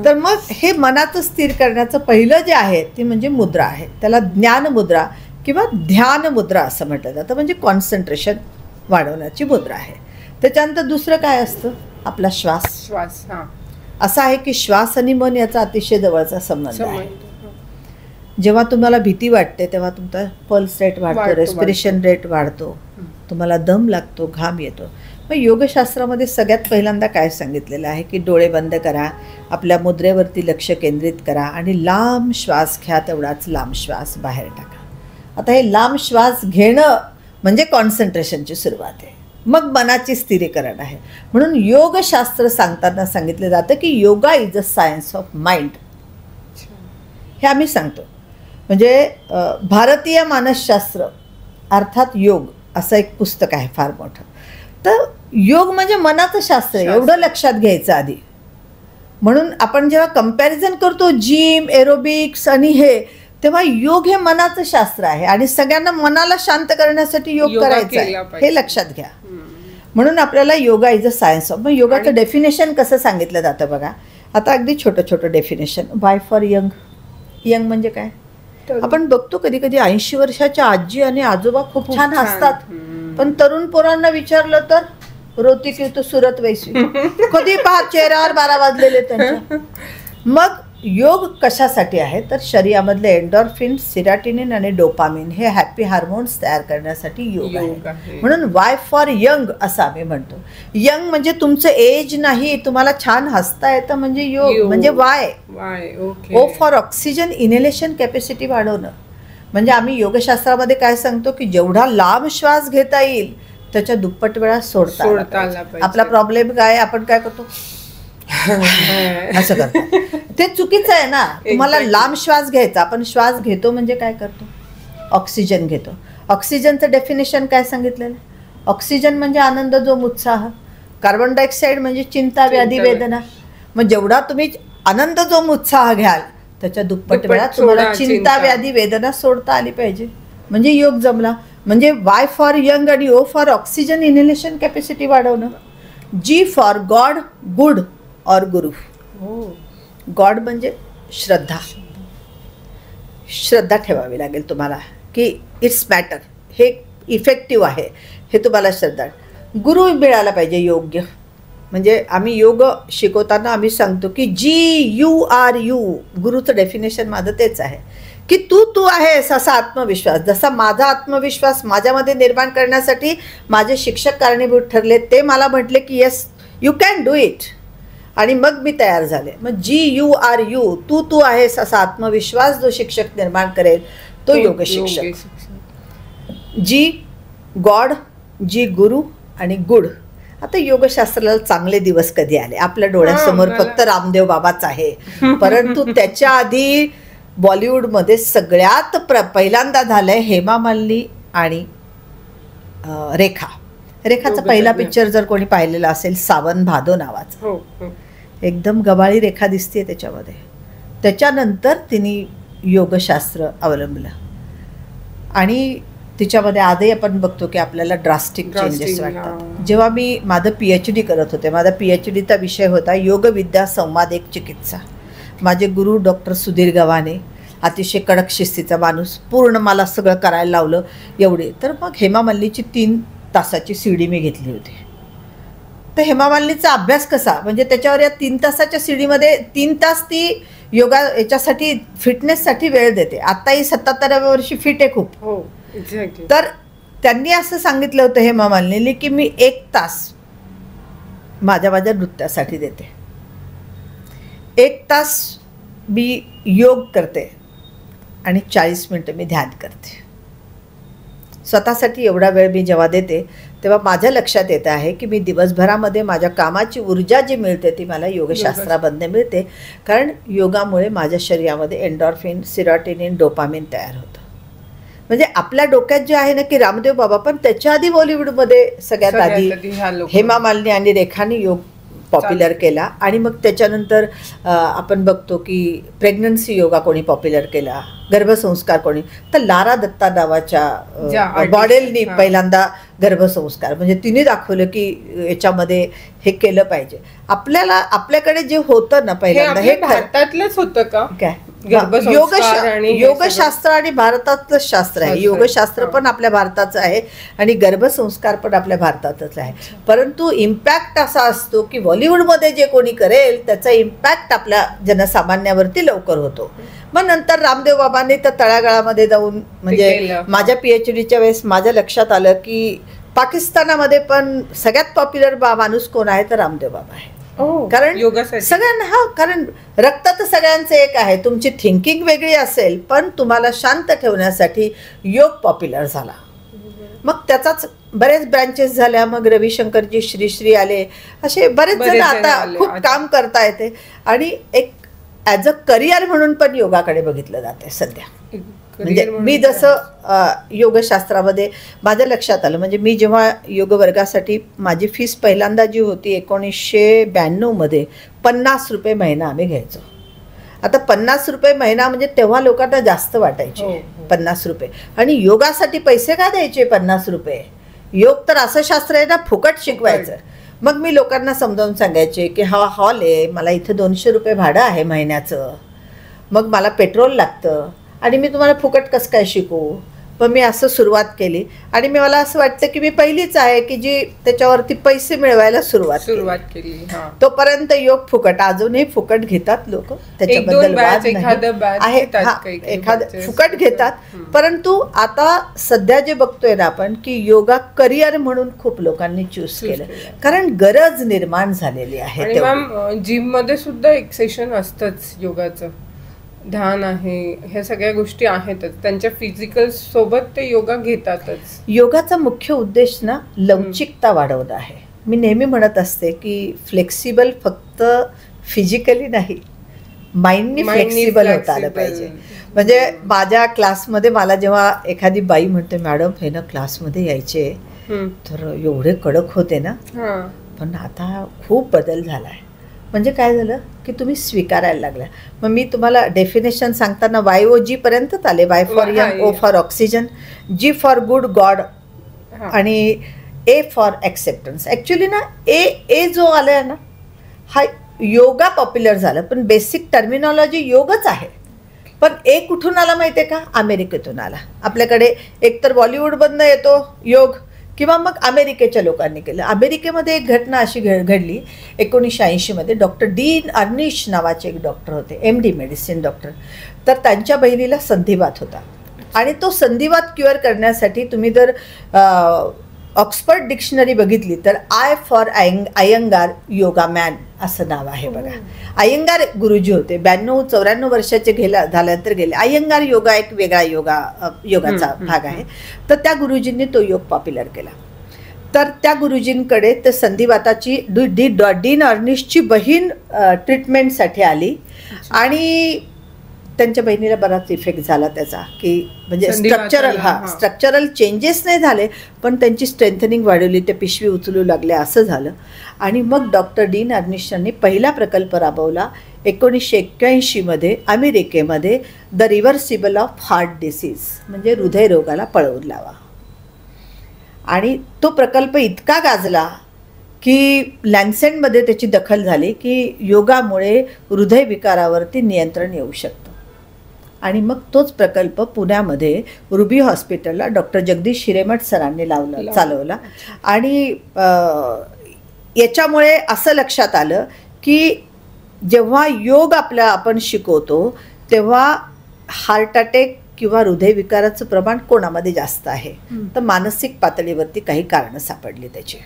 Speaker 2: तर मग हे मनाचं स्थिर करण्याचं पहिलं जे आहे ते म्हणजे मुद्रा आहे. त्याला ज्ञान मुद्रा किंवा ध्यान मुद्रा असं म्हटलं जातं. म्हणजे कॉन्सन्ट्रेशन वाढवण्याची मुद्रा आहे. त्याच्यानंतर दुसरं काय असतं, आपला श्वास. असं आहे की श्वास आणि मन याचा अतिशय जवळचा संबंध आहे. जेव्हा तुम्हाला भीती वाटते तेव्हा तुमचा पल्स रेट वाढतो, रेस्पिरेशन रेट वाढतो, तुम्हाला दम लागतो, घाम येतो. मग योगशास्त्रामध्ये सगळ्यात पहिल्यांदा काय सांगितलेलं आहे की डोळे बंद करा, आपल्या मुद्रेवरती लक्ष केंद्रित करा आणि लांब श्वास घ्या, तेवढाच लांब श्वास बाहेर टाका. आता हे लांब श्वास घेणं म्हणजे कॉन्सन्ट्रेशनची सुरुवात आहे, मग मनाची स्थिरीकरण आहे. म्हणून योगशास्त्र सांगताना सांगितलं जातं की yoga is a science of mind. हे आम्ही सांगतो. म्हणजे भारतीय मानसशास्त्र अर्थात योग असं एक पुस्तक आहे फार मोठं. तर योग म्हणजे मनाचं शास्त्र आहे, एवढं लक्षात घ्यायचं आधी. म्हणून आपण जेव्हा कंपॅरिझन करतो जिम, एरोबिक्स आणि हे, तेव्हा योग हे मनाचं शास्त्र आहे आणि सगळ्यांना मनाला शांत करण्यासाठी योग करायचा आहे, हे लक्षात घ्या. म्हणून आपल्याला yoga is a science of. मग योगाचं डेफिनेशन कसं सांगितलं जातं बघा. आता अगदी छोटं छोटं definition. Y for young. Young म्हणजे काय, आपण बघतो कधी कधी 80 वर्षाच्या आजी आणि आजोबा खूप छान हसतात, पण तरुण पोरांना विचारलं तर रोती की तो सुरत वैसी, कधी पहा चेहऱ्यावर 12 वाजलेले त्यांच्या. मग योग कशासाठी आहे तर शरीरामधले एंडॉर्फिन, सिराटिनिन आणि डोपामिन हे हॅपी हार्मोन्स तयार करण्यासाठी योग आहे. म्हणून वाय फॉर यंग असं आम्ही म्हणतो. यंग म्हणजे तुमचं एज नाही, तुम्हाला छान हसता येतं म्हणजे योग. म्हणजे Y. O for oxygen inhalation capacity वाढवणं. म्हणजे आम्ही योगशास्त्रामध्ये काय सांगतो की जेवढा लांब श्वास घेता येईल त्याच्या दुप्पट वेळा सोडता आला. आपला प्रॉब्लेम काय, आपण काय करतो असं करतो. ते चुकीचं आहे ना. तुम्हाला लांब श्वास घ्यायचा. आपण श्वास घेतो म्हणजे काय करतो, ऑक्सिजन घेतो. ऑक्सिजनचं डेफिनेशन काय सांगितलेलं, ऑक्सिजन म्हणजे आनंद, जो उत्साह. कार्बन डायऑक्साईड म्हणजे चिंता, व्याधी, वेदना. मग जेवढा तुम्ही आनंद, जो उत्साह घ्याल त्याच्या दुप्पट वेळा तुम्हाला चिंता, व्याधी, वेदना सोडता आली पाहिजे. म्हणजे योग जमला. म्हणजे वाय फॉर यंग आणि O for oxygen inhalation capacity वाढवणं. जी फॉर गॉड, गुड और गुरु. गॉड म्हणजे श्रद्धा. श्रद्धा ठेवावी लागेल तुम्हाला की इट्स मॅटर, हे इफेक्टिव्ह आहे, हे तुम्हाला श्रद्धा. गुरु मिळाला पाहिजे योग्य. म्हणजे आम्ही योग शिकवताना आम्ही सांगतो की GURU. गुरुचं डेफिनेशन माझं तेच आहे की तू आहेस असा आत्मविश्वास. जसा माझा आत्मविश्वास माझ्यामध्ये निर्माण करण्यासाठी माझे शिक्षक कारणीभूत ठरले. ते मला म्हटले की yes you can do it, आणि मग मी तयार झाले. मग GURU, तू आहेस असा आत्मविश्वास जो शिक्षक निर्माण करेल तो योग शिक्षक. जी गॉड, जी गुरु आणि गुड. आता योगशास्त्राला चांगले दिवस कधी आले, आपल्या डोळ्यासमोर फक्त रामदेव बाबाच आहे. परंतु त्याच्या आधी बॉलिवूडमध्ये सगळ्यात पहिल्यांदा झालंय हेमा मालिनी आणि रेखाचा पहिला पिक्चर जर कोणी पाहिलेला असेल, सावन भादो नावाचा. एकदम गवाळी रेखा दिसते त्याच्यामध्ये. त्याच्यानंतर तिने योगशास्त्र अवलंबलं आणि तिच्यामध्ये आजही आपण बघतो की आपल्याला ड्रास्टिक चेंजेस वाटतात. जेव्हा मी माझं PhD करत होते, माझा PhDचा विषय होता योगविद्या संवाद एक चिकित्सा. माझे गुरु डॉक्टर सुधीर गव्हाणे, अतिशय कडक शिस्तीचा माणूस, पूर्ण मला सगळं करायला लावलं एवढे. तर मग हेमा मालिनीची 3 तासाची CD मी घेतली होती. तर हेमा मालिनीचा अभ्यास कसा, म्हणजे त्याच्यावर या 3 तासाच्या सीडीमध्ये 3 तास ती योगा याच्यासाठी फिटनेससाठी वेळ देते. आत्ताही 77व्या वर्षी फिट आहे खूप. तर त्यांनी असं सांगितलं होतं हेमा मालिनीने की मी 1 तास माझ्या नृत्यासाठी देते, 1 तास मी योग करते आणि 40 मिनटं मी ध्यान करते. स्वतःसाठी एवढा वेळ मी जेव्हा देते तेव्हा माझ्या लक्षात येत आहे की मी दिवसभरामध्ये माझ्या कामाची ऊर्जा जी मिळते ती मला योगशास्त्रामधनं मिळते. कारण योगामुळे माझ्या शरीरामध्ये एन्डॉर्फिन, सेरोटोनिन, डोपामिन तयार होतं. म्हणजे आपल्या डोक्यात जे आहे ना की रामदेव बाबा, पण त्याच्या आधी बॉलिवूडमध्ये सगळ्यात आधी हेमा मालिनी आणि रेखानी योग पॉप्युलर केला. आणि मग त्याच्यानंतर आपण बघतो की प्रेग्नन्सी योगा कोणी पॉप्युलर केला, गर्भसंस्कार कोणी, तर लारा दत्ता नावाच्या मॉडेलनी पहिल्यांदा गर्भसंस्कार, म्हणजे तिने दाखवलं की याच्यामध्ये हे केलं पाहिजे. आपल्याकडे जे होतं ना पहिल्यांदा, हे
Speaker 1: भारतातलंच होतं का
Speaker 2: काय, योगशास्त्र आणि भारतातलं शास्त्र आहे. योगशास्त्र पण आपल्या भारताचं आहे आणि गर्भसंस्कार पण आपल्या भारतातच आहे. परंतु इम्पॅक्ट असा असतो की बॉलिवूडमध्ये जे कोणी करेल त्याचा इम्पॅक्ट आपल्या जनसामान्यावरती लवकर होतो. मग नंतर रामदेव बाबांनी तर तळागाळामध्ये जाऊन, म्हणजे माझ्या PhDच्या वेळेस माझ्या लक्षात आलं की पाकिस्तानामध्ये पण सगळ्यात पॉप्युलर माणूस कोण आहे तर रामदेव बाबा आहे. कारण सगळ्यांना, कारण रक्त तर सगळ्यांचं एक आहे. तुमची थिंकिंग वेगळी असेल पण तुम्हाला शांत ठेवण्यासाठी योग पॉप्युलर झाला. मग त्याचाच बरेच ब्रँचेस झाल्या. मग रविशंकरजी, श्री आले, असे बरेच जण आता खूप काम करता येते. आणि एक ॲज अ करिअर म्हणून पण योगाकडे बघितलं जाते सध्या. म्हणजे मी जसं योगशास्त्रामध्ये माझ्या लक्षात आलं, म्हणजे मी जेव्हा योग वर्गासाठी माझी फीस पहिल्यांदा जी होती 1992मध्ये 50 रुपये महिना आम्ही घ्यायचो. आता 50 रुपये महिना म्हणजे तेव्हा लोकांना जास्त वाटायचे 50 रुपये. आणि योगासाठी पैसे का द्यायचे 50 रुपये? योग तर असं शास्त्र आहे ना, फुकट शिकवायचं. मग मी लोकांना समजावून सांगायचे की हा हॉल आहे, मला इथं 200 रुपये भाडं आहे महिन्याचं, मग मला पेट्रोल लागतं आणि मी तुम्हाला फुकट कसं काय शिकू. पण मी असं सुरुवात केली आणि मला असं वाटतं की मी पहिलीच आहे की जी त्याच्यावरती पैसे मिळवायला सुरुवात केली. तोपर्यंत योग फुकट, अजूनही फुकट घेतात लोक, त्याच्याबद्दल वाद नाही आहे, एखादं फुकट घेतात. परंतु आता सध्या जे बघतोय ना आपण की योगा करिअर म्हणून खूप लोकांनी चूज केलं, कारण गरज निर्माण झालेली आहे.
Speaker 1: जिम मध्ये सुद्धा एक सेशन असतंच योगाचं, ध्यान आहे, ह्या सगळ्या गोष्टी आहेतच. त्यांच्या फिजिकल सोबत ते योगा घेतातच.
Speaker 2: योगाचा मुख्य उद्देश ना लवचिकता वाढवणं आहे. मी नेहमी म्हणत असते की फ्लेक्सिबल फक्त फिजिकली नाही, माइंडनी फ्लेक्सिबल होता आलं पाहिजे. म्हणजे माझ्या क्लासमध्ये मला जेव्हा एखादी बाई म्हणते मॅडम हे ना क्लासमध्ये यायचे तर एवढे कडक होते ना, पण आता खूप बदल झाला आहे. म्हणजे काय झालं की तुम्ही स्वीकारायला लागला. मग मी तुम्हाला डेफिनेशन सांगताना YOG पर्यंतच आले. Y for young, O for oxygen, G for good God आणि A फॉर ॲक्सेप्टन्स. ॲक्च्युली ना ए जो आलाय ना हा योगा पॉप्युलर झालं, पण बेसिक टर्मिनॉलॉजी योगच आहे. पण ए कुठून आला माहिती आहे का? अमेरिकेतून आला. आपल्याकडे एकतर बॉलिवूडमधनं येतो योग किंवा मग अमेरिकेच्या लोकांनी केलं. अमेरिकेमध्ये एक घटना अशी घडली 1980मध्ये. डॉक्टर डीन अर्निश नावाचे एक डॉक्टर होते, MD मेडिसिन डॉक्टर. तर त्यांच्या बहिणीला संधिवात होता आणि तो संधिवात क्युअर करण्यासाठी तुम्ही जर ऑक्सफर्ड डिक्शनरी बघितली तर I for Iyengar yoga man असं नाव आहे बघा. अयंगार गुरुजी होते, 92-94 वर्षाचे झाल्यानंतर गेले. अयंगार योगा एक वेगळा योगाचा भाग आहे. तर त्या गुरुजींनी तो योग पॉप्युलर केला. तर त्या गुरुजींकडे ते संधिवाताची डीन अर्निशची बहीण ट्रीटमेंटसाठी आली आणि त्यांच्या बहिणीला बराच इफेक्ट झाला त्याचा, की म्हणजे स्ट्रक्चरल चेंजेस नाही झाले पण त्यांची स्ट्रेंथनिंग वाढवली, ते पिशवी उचलू लागले असं झालं. आणि मग डॉक्टर डीन अर्निश यांनी पहिला प्रकल्प राबवला 1981मध्ये अमेरिकेमध्ये, the reversible of heart disease, म्हणजे हृदयरोगाला पळवून लावा. आणि तो प्रकल्प इतका गाजला की लॅन्सेटमध्ये त्याची दखल झाली की योगामुळे हृदयविकारावरती नियंत्रण येऊ शकतं. आणि मग तोच प्रकल्प पुण्यामध्ये रुबी हॉस्पिटलला डॉक्टर जगदीश हिरेमठ सरांनी चालवला. आणि याच्यामुळे असं लक्षात आलं की जेव्हा योग आपण शिकवतो तेव्हा हार्ट अटॅक किंवा हृदयविकाराचं प्रमाण कोणामध्ये जास्त आहे, तर मानसिक पातळीवरती काही कारणं सापडली त्याची.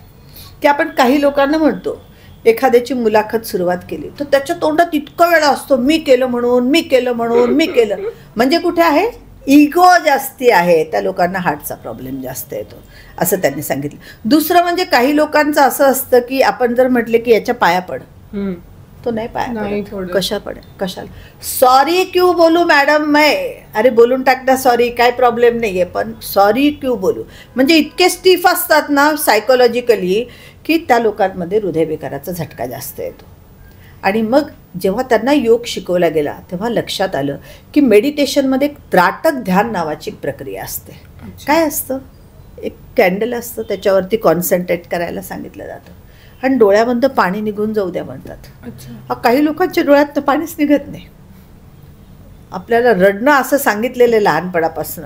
Speaker 2: की आपण काही लोकांना म्हणतो, एखाद्याची मुलाखत सुरुवात केली तर त्याच्या तोंडात इतका वेळा असतो मी केलं म्हणून, मी केलं म्हणून, मी केलं. म्हणजे कुठे आहे इगो जास्ती आहे त्या लोकांना हार्टचा प्रॉब्लेम जास्त येतो असं त्यांनी सांगितलं. दुसरं म्हणजे काही लोकांचं असं असतं की आपण जर म्हटले की याच्या पाया पड, तो नाही पाया पडत. कशा पडेल, कशाला सॉरी क्यू बोलू मॅडम मैं, अरे बोलून टाक ना सॉरी, काय प्रॉब्लेम नाही आहे, पण सॉरी क्यू बोलू म्हणजे इतके स्टीफ असतात ना सायकोलॉजिकली की त्या लोकांमध्ये हृदयविकाराचा झटका जास्त येतो. आणि मग जेव्हा त्यांना योग शिकवला गेला तेव्हा लक्षात आलं की मेडिटेशनमध्ये एक त्राटक ध्यान नावाची प्रक्रिया असते. काय असतं, एक कॅन्डल असतं, त्याच्यावरती कॉन्सन्ट्रेट करायला सांगितलं जातं आणि डोळ्यामधनं पाणी निघून जाऊ द्या म्हणतात. काही लोकांच्या डोळ्यातनं पाणीच निघत नाही. आपल्याला रडणं असं सांगितलेलं लहानपणापासून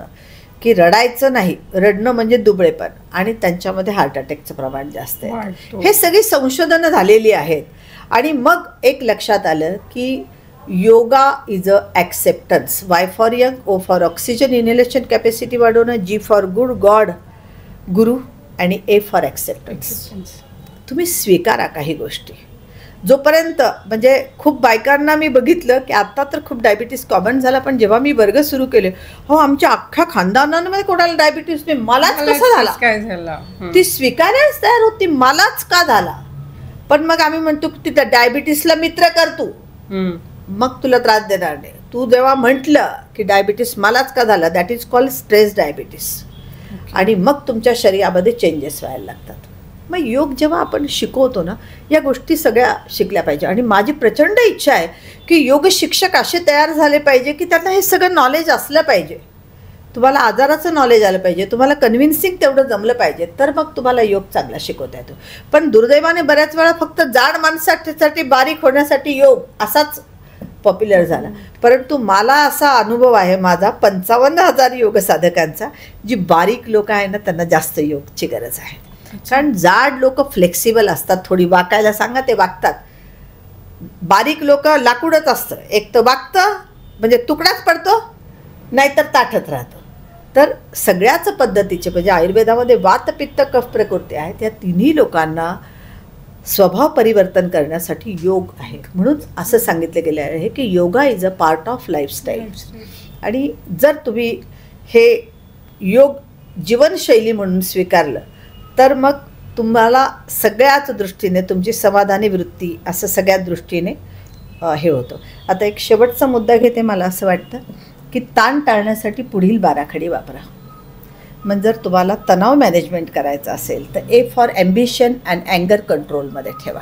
Speaker 2: की रडायचं नाही, रडणं म्हणजे दुबळेपण, आणि त्यांच्यामध्ये हार्ट अटॅकचं प्रमाण जास्त आहे. हे सगळी संशोधनं झालेली आहेत. आणि मग एक लक्षात आलं की yoga is a acceptance. Y for young, O for oxygen inhalation capacity वाढवणं, जी फॉर गुड गॉड गुरु, आणि ए फॉर ॲक्सेप्टन्स. तुम्ही स्वीकारा काही गोष्टी. जोपर्यंत म्हणजे खूप बायकांना मी बघितलं की आता तर खूप डायबिटीस कॉमन झाला, पण जेव्हा मी वर्ग सुरू केले, हो आमच्या अख्ख्या खानदानामध्ये कोणाला डायबिटीस नाही, मलाच कसा झाला,
Speaker 1: काय झाला,
Speaker 2: ती स्वीकारायच तयार होती, मलाच का झाला. पण मग आम्ही म्हणतो की त्या डायबिटीसला मित्र कर तू, मग तुला त्रास देणार नाही. तू जेव्हा म्हटलं की डायबिटीस मलाच का झाला, that is called stress diabetes, आणि मग तुमच्या शरीरामध्ये चेंजेस व्हायला लागतात. मग योग जेव्हा आपण शिकवतो ना, या गोष्टी सगळ्या शिकल्या पाहिजे. आणि माझी प्रचंड इच्छा आहे की योग शिक्षक असे तयार झाले पाहिजे की त्यांना हे सगळं नॉलेज असलं पाहिजे. तुम्हाला आजाराचं नॉलेज आलं पाहिजे, तुम्हाला कन्व्हिन्सिंग तेवढं जमलं पाहिजे, तर मग तुम्हाला योग चांगला शिकवता येतो. पण दुर्दैवाने बऱ्याच वेळा फक्त जाड माणसासाठी बारीक होण्यासाठी योग असाच पॉप्युलर झाला. परंतु मला असा अनुभव आहे माझा 55,000 योग साधकांचा, जी बारीक लोक आहे ना त्यांना जास्त योगची गरज आहे. कारण जाड लोक फ्लेक्सिबल असतात, थोडी वाकायला सांगा ते वागतात. बारीक लोक लाकूडच असतं, एक तर वागतं म्हणजे तुकडाच पडतो, नाहीतर ताठत राहतं. तर सगळ्याच पद्धतीचे म्हणजे आयुर्वेदामध्ये वात पित्त कफ प्रकृती आहेत, या तिन्ही लोकांना स्वभाव परिवर्तन करण्यासाठी योग आहे. म्हणून असं सांगितलं गेलं आहे की yoga is a part of lifestyle. आणि जर तुम्ही हे योग जीवनशैली म्हणून स्वीकारलं तर मग तुम्हाला सगळ्याच दृष्टीने तुमची समाधानी वृत्ती असं सगळ्या दृष्टीने हे होतं. आता एक शेवटचा मुद्दा घेते. मला असं वाटतं की ताण टाळण्यासाठी पुढील बाराखडी वापरा. मग जर तुम्हाला तणाव मॅनेजमेंट करायचं असेल तर ए फॉर ॲम्बिशन अँड अँगर कंट्रोलमध्ये ठेवा.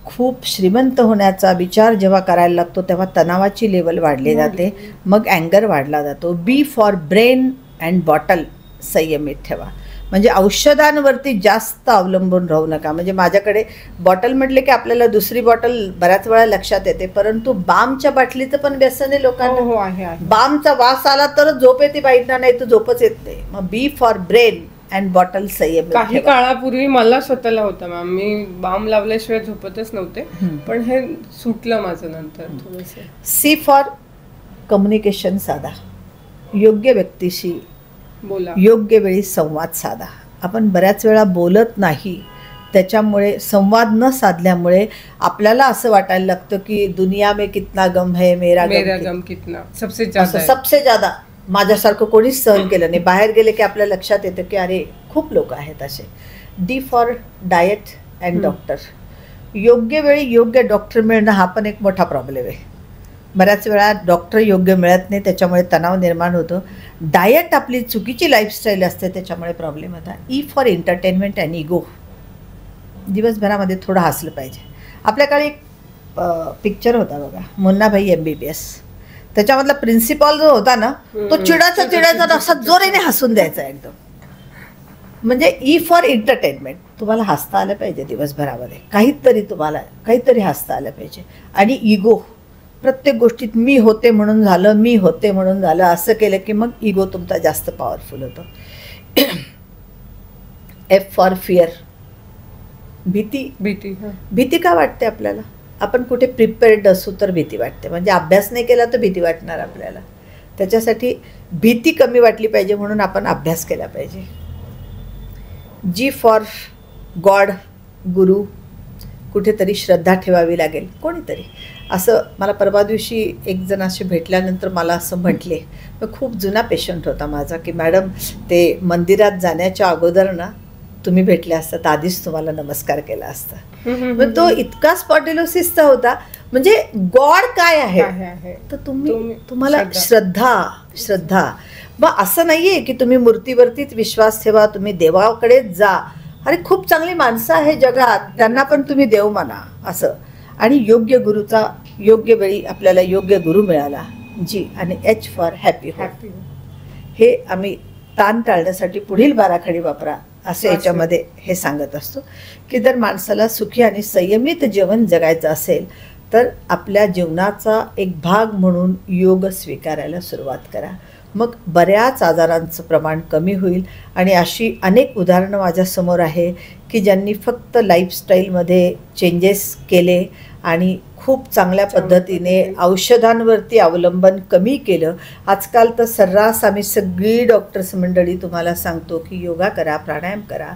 Speaker 2: खूप श्रीमंत होण्याचा विचार जेव्हा करायला लागतो तेव्हा तणावाची लेवल वाढली जाते, मग अँगर वाढला जातो. बी फॉर ब्रेन अँड बॉटल संयमित ठेवा. म्हणजे औषधांवरती जास्त अवलंबून राहू नका. म्हणजे माझ्याकडे बॉटल म्हटले की आपल्याला दुसरी बॉटल बऱ्याच वेळा लक्षात येते, परंतु बामच्या बाटलीचं पण व्यसन आहे लोकांना. बामचा वास आला तर झोप येते बाईंना, नाही तर झोपच येत नाही. मग बी फॉर ब्रेन अँड बॉटल संयम.
Speaker 1: काही काळापूर्वी मला स्वतःला होता मॅम, मी बाम लावल्याशिवाय झोपतच नव्हते, पण हे सुटलं माझं नंतर थोडंसं.
Speaker 2: सी फॉर कम्युनिकेशन साधा. योग्य व्यक्तीशी
Speaker 1: बोला,
Speaker 2: योग्य वेळी संवाद साधा. आपण बऱ्याच वेळा बोलत नाही, त्याच्यामुळे संवाद न साधल्यामुळे आपल्याला असं वाटायला लागतं की दुनिया में कितना गम है, मेरा गम कितना, सबसे ज्यादा माझ्यासारखं कोणीच सहन केलं नाही. बाहेर गेले की आपल्या लक्षात येतं की अरे खूप लोक आहेत असे. D for diet and doctor. योग्य वेळी योग्य डॉक्टर मिळणं हा पण एक मोठा प्रॉब्लेम आहे. बऱ्याच वेळा डॉक्टर योग्य मिळत नाही, त्याच्यामुळे तणाव निर्माण होतो. डाएट आपली चुकीची लाईफस्टाईल असते, त्याच्यामुळे प्रॉब्लेम होता. E for entertainment and ego. दिवसभरामध्ये थोडं हसलं पाहिजे. आपल्याकडे एक पिक्चर होता बघा, मुन्नाभाई MBBS. त्याच्यामधला प्रिन्सिपल जो होता ना, तो चिडायचा असा जोरेने हसून द्यायचा एकदम. म्हणजे ई फॉर एंटरटेनमेंट. तुम्हाला हसता आलं पाहिजे दिवसभरामध्ये, तुम्हाला काहीतरी हसता आलं पाहिजे. आणि इगो, प्रत्येक गोष्टीत मी होते म्हणून झालं असं केलं की मग इगो तुमचा जास्त पॉवरफुल होतो. F for fear. भीती का वाटते आपल्याला? आपण कुठे प्रिपेअर्ड असू तर भीती वाटते. म्हणजे अभ्यास नाही केला तर भीती वाटणार आपल्याला. त्याच्यासाठी भीती कमी वाटली पाहिजे म्हणून आपण अभ्यास केला पाहिजे. जी फॉर गॉड, गुरु. कुठेतरी श्रद्धा ठेवावी लागेल कोणीतरी. असं मला परवा दिवशी एक जण असे भेटल्यानंतर मला असं म्हटले, मग खूप जुना पेशंट होता माझा, की मॅडम ते मंदिरात जाण्याच्या अगोदर ना तुम्ही भेटले असता तर आधीच तुम्हाला नमस्कार केला असता. मग तो इतका स्पॉटिलोसिसचा होता. म्हणजे गॉड काय आहे तर तुम्हाला श्रद्धा. मग असं नाहीये की तुम्ही मूर्तीवरतीच विश्वास ठेवा, तुम्ही देवाकडेच जा. अरे खूप चांगली माणसं आहे जगात, त्यांना पण तुम्ही देव माना असं. आणि योग्य गुरुचा योग्य वेळी आपल्याला योग्य गुरु मिळाला. जी आणि H फॉर हॅपी. हे आम्ही ताण टाळण्यासाठी पुढील 12 खडी वापरा असे याच्यामध्ये हे सांगत असतो, की जर माणसाला सुखी आणि संयमित जीवन जगायचं असेल तर आपल्या जीवनाचा एक भाग म्हणून योग स्वीकारायला सुरुवात करा. मग बऱ्याच आजारांचं प्रमाण कमी होईल. आणि अशी अनेक उदाहरणं माझ्यासमोर आहे की ज्यांनी फक्त लाईफस्टाईलमध्ये चेंजेस केले आणि खूप चांगल्या पद्धतीने औषधांवरती अवलंबन कमी केलं. आजकाल तर सर्रास आम्ही सगळी डॉक्टर्स मंडळी तुम्हाला सांगतो की योगा करा, प्राणायाम करा.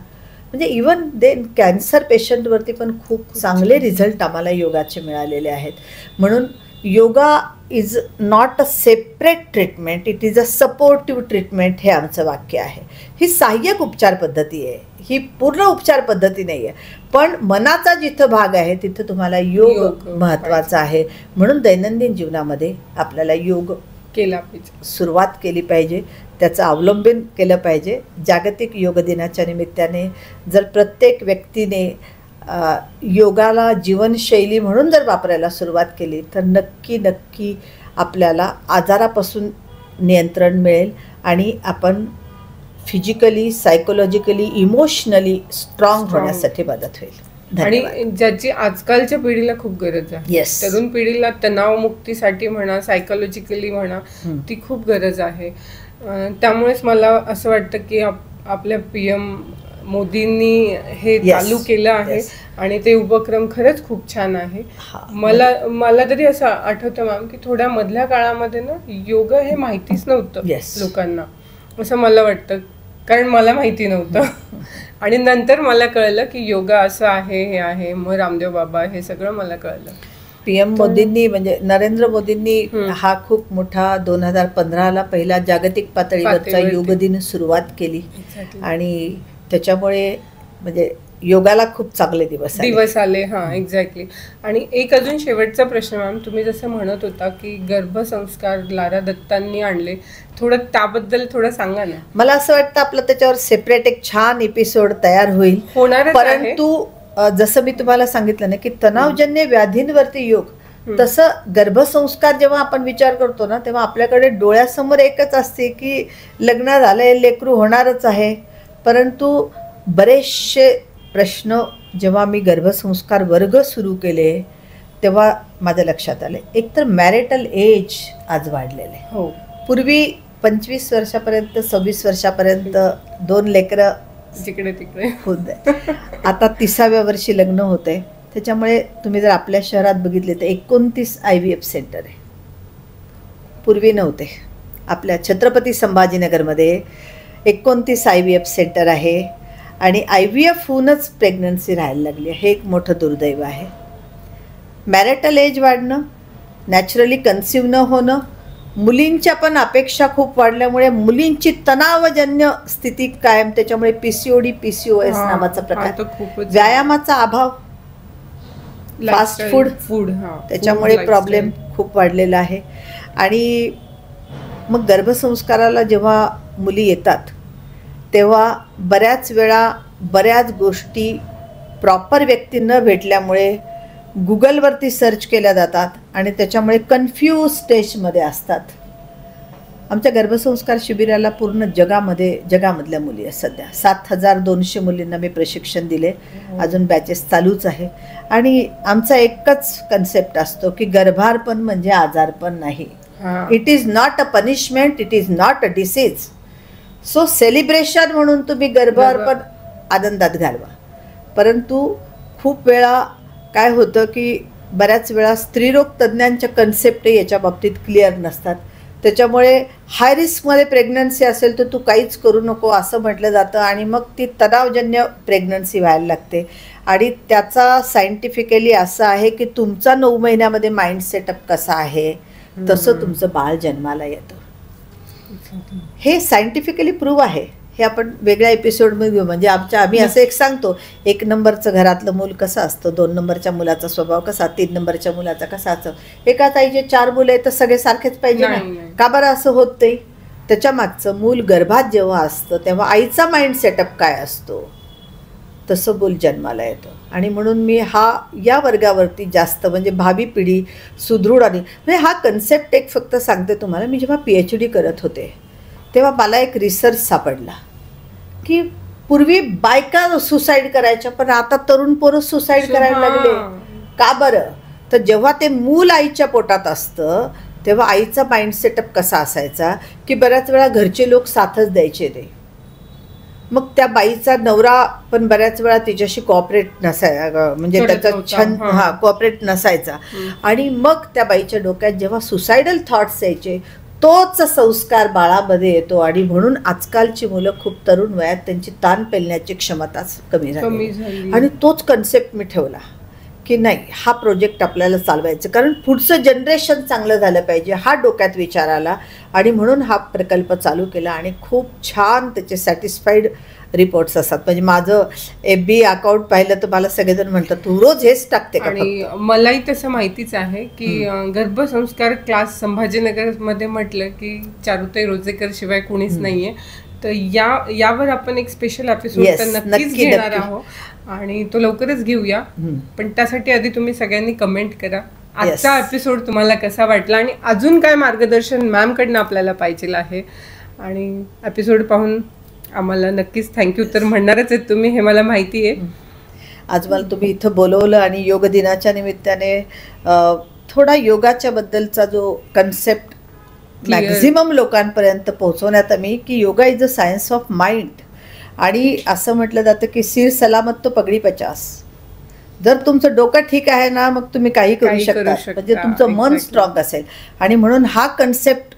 Speaker 2: म्हणजे इवन देन कॅन्सर पेशंटवरती पण खूप चांगले रिझल्ट आम्हाला योगाचे मिळालेले आहेत. म्हणून yoga is not a separate treatment, it is a supportive treatment हे आमचं वाक्य आहे. ही सहाय्यक उपचार पद्धती आहे, ही पूर्ण उपचार पद्धती नाही आहे. पण मनाचा जिथं भाग आहे तिथं तुम्हाला योग महत्त्वाचा आहे. म्हणून दैनंदिन जीवनामध्ये आपल्याला योग
Speaker 1: केला पाहिजे,
Speaker 2: सुरुवात केली पाहिजे, त्याचं अवलंबन केलं पाहिजे. जागतिक योग दिनाच्या निमित्ताने जर प्रत्येक व्यक्तीने योगाला जीवनशैली म्हणून जर वापरायला सुरुवात केली तर नक्की आपल्याला आजारापासून नियंत्रण मिळेल आणि आपण फिजिकली, सायकोलॉजिकली, इमोशनली स्ट्रॉंग होण्यासाठी मदत होईल.
Speaker 1: आणि ज्याची आजकालच्या पिढीला खूप गरज आहे. तरुण पिढीला तणावमुक्तीसाठी म्हणा, सायकोलॉजिकली म्हणा, ती खूप गरज आहे. त्यामुळेच मला असं वाटतं की आपल्या PM मोदींनी हे चालू केलं आहे आणि ते उपक्रम खरंच खूप छान आहे. मला तरी असं आठवतं मॅम की थोड्या मधल्या काळामध्ये ना योग हे माहितीच नव्हतं लोकांना, असं मला वाटतं, कारण मला माहिती नव्हतं. आणि नंतर मला कळलं की योगा असं आहे, हे आहे. मग रामदेव बाबा, हे सगळं मला कळलं.
Speaker 2: PM मोदींनी म्हणजे नरेंद्र मोदींनी हा खूप मोठा 2015ला पहिला जागतिक पातळीवरचा योग दिन सुरुवात केली. आणि त्याच्यामुळे म्हणजे योगाला खूप चांगले दिवस
Speaker 1: आले. हां, एक्झॅक्टली. आणि एक अजून शेवटचा प्रश्न मॅम, तुम्ही जसं म्हणत होता की गर्भसंस्कार लारा दत्तांनी आणले, थोडं त्याबद्दल थोडं सांगा ना.
Speaker 2: मला असं वाटतं आपलं त्याच्यावर सेपरेट एक छान एपिसोड तयार होईल. परंतु जसं मी तुम्हाला सांगितलं ना की तणावजन्य व्याधींवरती योग, तसं गर्भसंस्कार जेव्हा आपण विचार करतो ना तेव्हा आपल्याकडे डोळ्यासमोर एकच असते की लग्न झालंय, लेकरू होणारच आहे. परंतु बरेचसे प्रश्न जेव्हा मी गर्भसंस्कार वर्ग सुरू केले तेव्हा माझ्या लक्षात आले. एकतर मॅरिटल एज आज वाढलेलं आहे. पूर्वी 25 वर्षापर्यंत, 26 वर्षापर्यंत 2 लेकरं
Speaker 1: जिकडे तिकडे
Speaker 2: होत. आता 30व्या वर्षी लग्न होतंय. त्याच्यामुळे तुम्ही जर आपल्या शहरात बघितले तर 29 IVF सेंटर आहे. पूर्वी नव्हते. आपल्या छत्रपती संभाजीनगरमध्ये 29 IVF सेंटर आहे. आणि IVF होऊनच प्रेग्नन्सी राहायला लागली, हे एक मोठं दुर्दैव आहे. मॅरिटल एज वाढणं, नॅचरली कन्सिव्ह न होणं, मुलींच्या पण अपेक्षा खूप वाढल्यामुळे मुलींची तणावजन्य स्थिती कायम, त्याच्यामुळे PCOD, PCOS नावाचा प्रकार, व्यायामाचा अभाव, फास्ट फूड, त्याच्यामुळे प्रॉब्लेम खूप वाढलेला आहे. आणि मग गर्भसंस्काराला जेव्हा मुली येतात तेव्हा बऱ्याच वेळा बऱ्याच गोष्टी प्रॉपर व्यक्ती न भेटल्यामुळे गुगलवरती सर्च केल्या जातात आणि त्याच्यामुळे कन्फ्यूज स्टेजमध्ये असतात. आमच्या गर्भसंस्कार शिबिराला पूर्ण जगामधल्या मुली आहेत. सध्या 7200 मुलींना मी प्रशिक्षण दिले. अजून बॅचेस चालूच आहे. आणि आमचा एकच कन्सेप्ट असतो की गर्भारपण म्हणजे आजारपण नाही. It is not a punishment, it is not a disease. So celebration म्हणून तुम्ही गर्भारपण आनंदात घालवा. परंतु खूप वेळा काय होतं की बऱ्याच वेळा स्त्रीरोग तज्ज्ञांच्या कन्सेप्टही याच्या बाबतीत क्लिअर नसतात. त्याच्यामुळे हाय रिस्कमध्ये प्रेग्नन्सी असेल तर तू काहीच करू नको असं म्हटलं जातं आणि मग ती तणावजन्य प्रेग्नन्सी व्हायला लागते. आणि त्याचा सायंटिफिकली असं आहे की तुमचा 9 महिन्यामध्ये माइंड सेटअप कसा आहे तसं तुमचं बाळ जन्माला येतं. हे सायंटिफिकली प्रूव्ह आहे. हे आपण वेगळ्या एपिसोडमध्ये घेऊ. म्हणजे आम्ही असं एक सांगतो, 1 नंबरचं घरातलं मूल कसं असतं, 2 नंबरच्या मुलाचा स्वभाव कसा, 3 नंबरच्या मुलाचा कसा असतो. एकाच आईचे 4 मुलं आहेत तर सगळे सारखेच पाहिजे ना, का बरं असं होत नाही. त्याच्या मागचं मूल गर्भात जेव्हा असतं तेव्हा आईचा माइंड सेटअप काय असतो तसं मूल जन्माला येतं. आणि म्हणून मी या वर्गावरती जास्त म्हणजे भावी पिढी सुदृढ आणि म्हणजे हा कन्सेप्ट एक फक्त सांगते तुम्हाला. मी जेव्हा PhD करत होते तेव्हा मला एक रिसर्च सापडला की पूर्वी बायका सुसाईड करायच्या पण आता तरुण पोरं सुसाईड करायला लागले. का बरं? तर जेव्हा ते मूल आईच्या पोटात असतं तेव्हा आईचा माइंड सेटअप कसा असायचा की बऱ्याच वेळा घरचे लोक साथच द्यायचे ते. मग त्या बाईचा नवरा पण बऱ्याच वेळा तिच्याशी कोऑपरेट नसायचा, म्हणजे त्याचा छंद कोऑपरेट नसायचा. आणि मग त्या बाईच्या डोक्यात जेव्हा सुसायडल थॉट्स यायचे तोच संस्कार बाळामध्ये येतो. आणि म्हणून आजकालची मुलं खूप तरुण वयात त्यांची ताण पेलण्याची क्षमताच कमी झाली. आणि तोच कन्सेप्ट मी ठेवला की नाही, हा प्रोजेक्ट आपल्याला चालवायचं, कारण पुढचं जनरेशन चांगलं झालं पाहिजे, हा डोक्यात विचार आला. आणि म्हणून हा प्रकल्प चालू केला आणि खूप छान त्याचे सॅटिस्फाईड रिपोर्ट्स असतात. म्हणजे माझं FB अकाउंट पाहिलं तर मला सगळेजण म्हणतात तू रोज हेच टाकते का?
Speaker 1: आणि मलाही तसं माहितीच आहे की गर्भसंस्कार क्लास संभाजीनगरमध्ये म्हटलं की चारुताई रोजेकर शिवाय कोणीच नाहीये. तर यावर आपण एक स्पेशल एपिसोड तर नक्कीच घेणार आहोत आणि तो लवकरच घेऊया. पण त्यासाठी आधी तुम्ही सगळ्यांनी कमेंट करा आजचा एपिसोड तुम्हाला कसा वाटला आणि अजून काय मार्गदर्शन मॅमकडनं आपल्याला पाहिजे आहे. आणि एपिसोड पाहून आम्हाला नक्कीच थँक्यू तर म्हणणारच आहेत तुम्ही, हे मला माहिती आहे.
Speaker 2: आज मला तुम्ही इथं बोलवलं आणि योग दिनाच्या निमित्ताने थोडा योगाच्या बद्दलचा जो कन्सेप्ट मॅक्झिमम लोकांपर्यंत पोहोचवण्यात आम्ही की yoga is a science of mind. आणि असं म्हटलं जातं की सिर सलामत तो पगडी 50. जर तुमचं डोकं ठीक आहे ना मग तुम्ही काही करू शकता, म्हणजे तुमचं मन स्ट्रॉंग असेल. आणि म्हणून हा कन्सेप्ट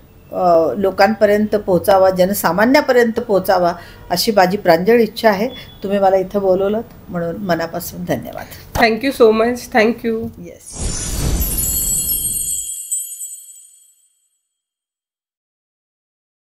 Speaker 2: लोकांपर्यंत पोहोचावा, जनसामान्यापर्यंत पोहोचावा अशी माझी प्रांजळ इच्छा आहे. तुम्ही मला इथं बोलवलं म्हणून मनापासून धन्यवाद.
Speaker 1: Thank you so much. Thank you.
Speaker 2: Yes.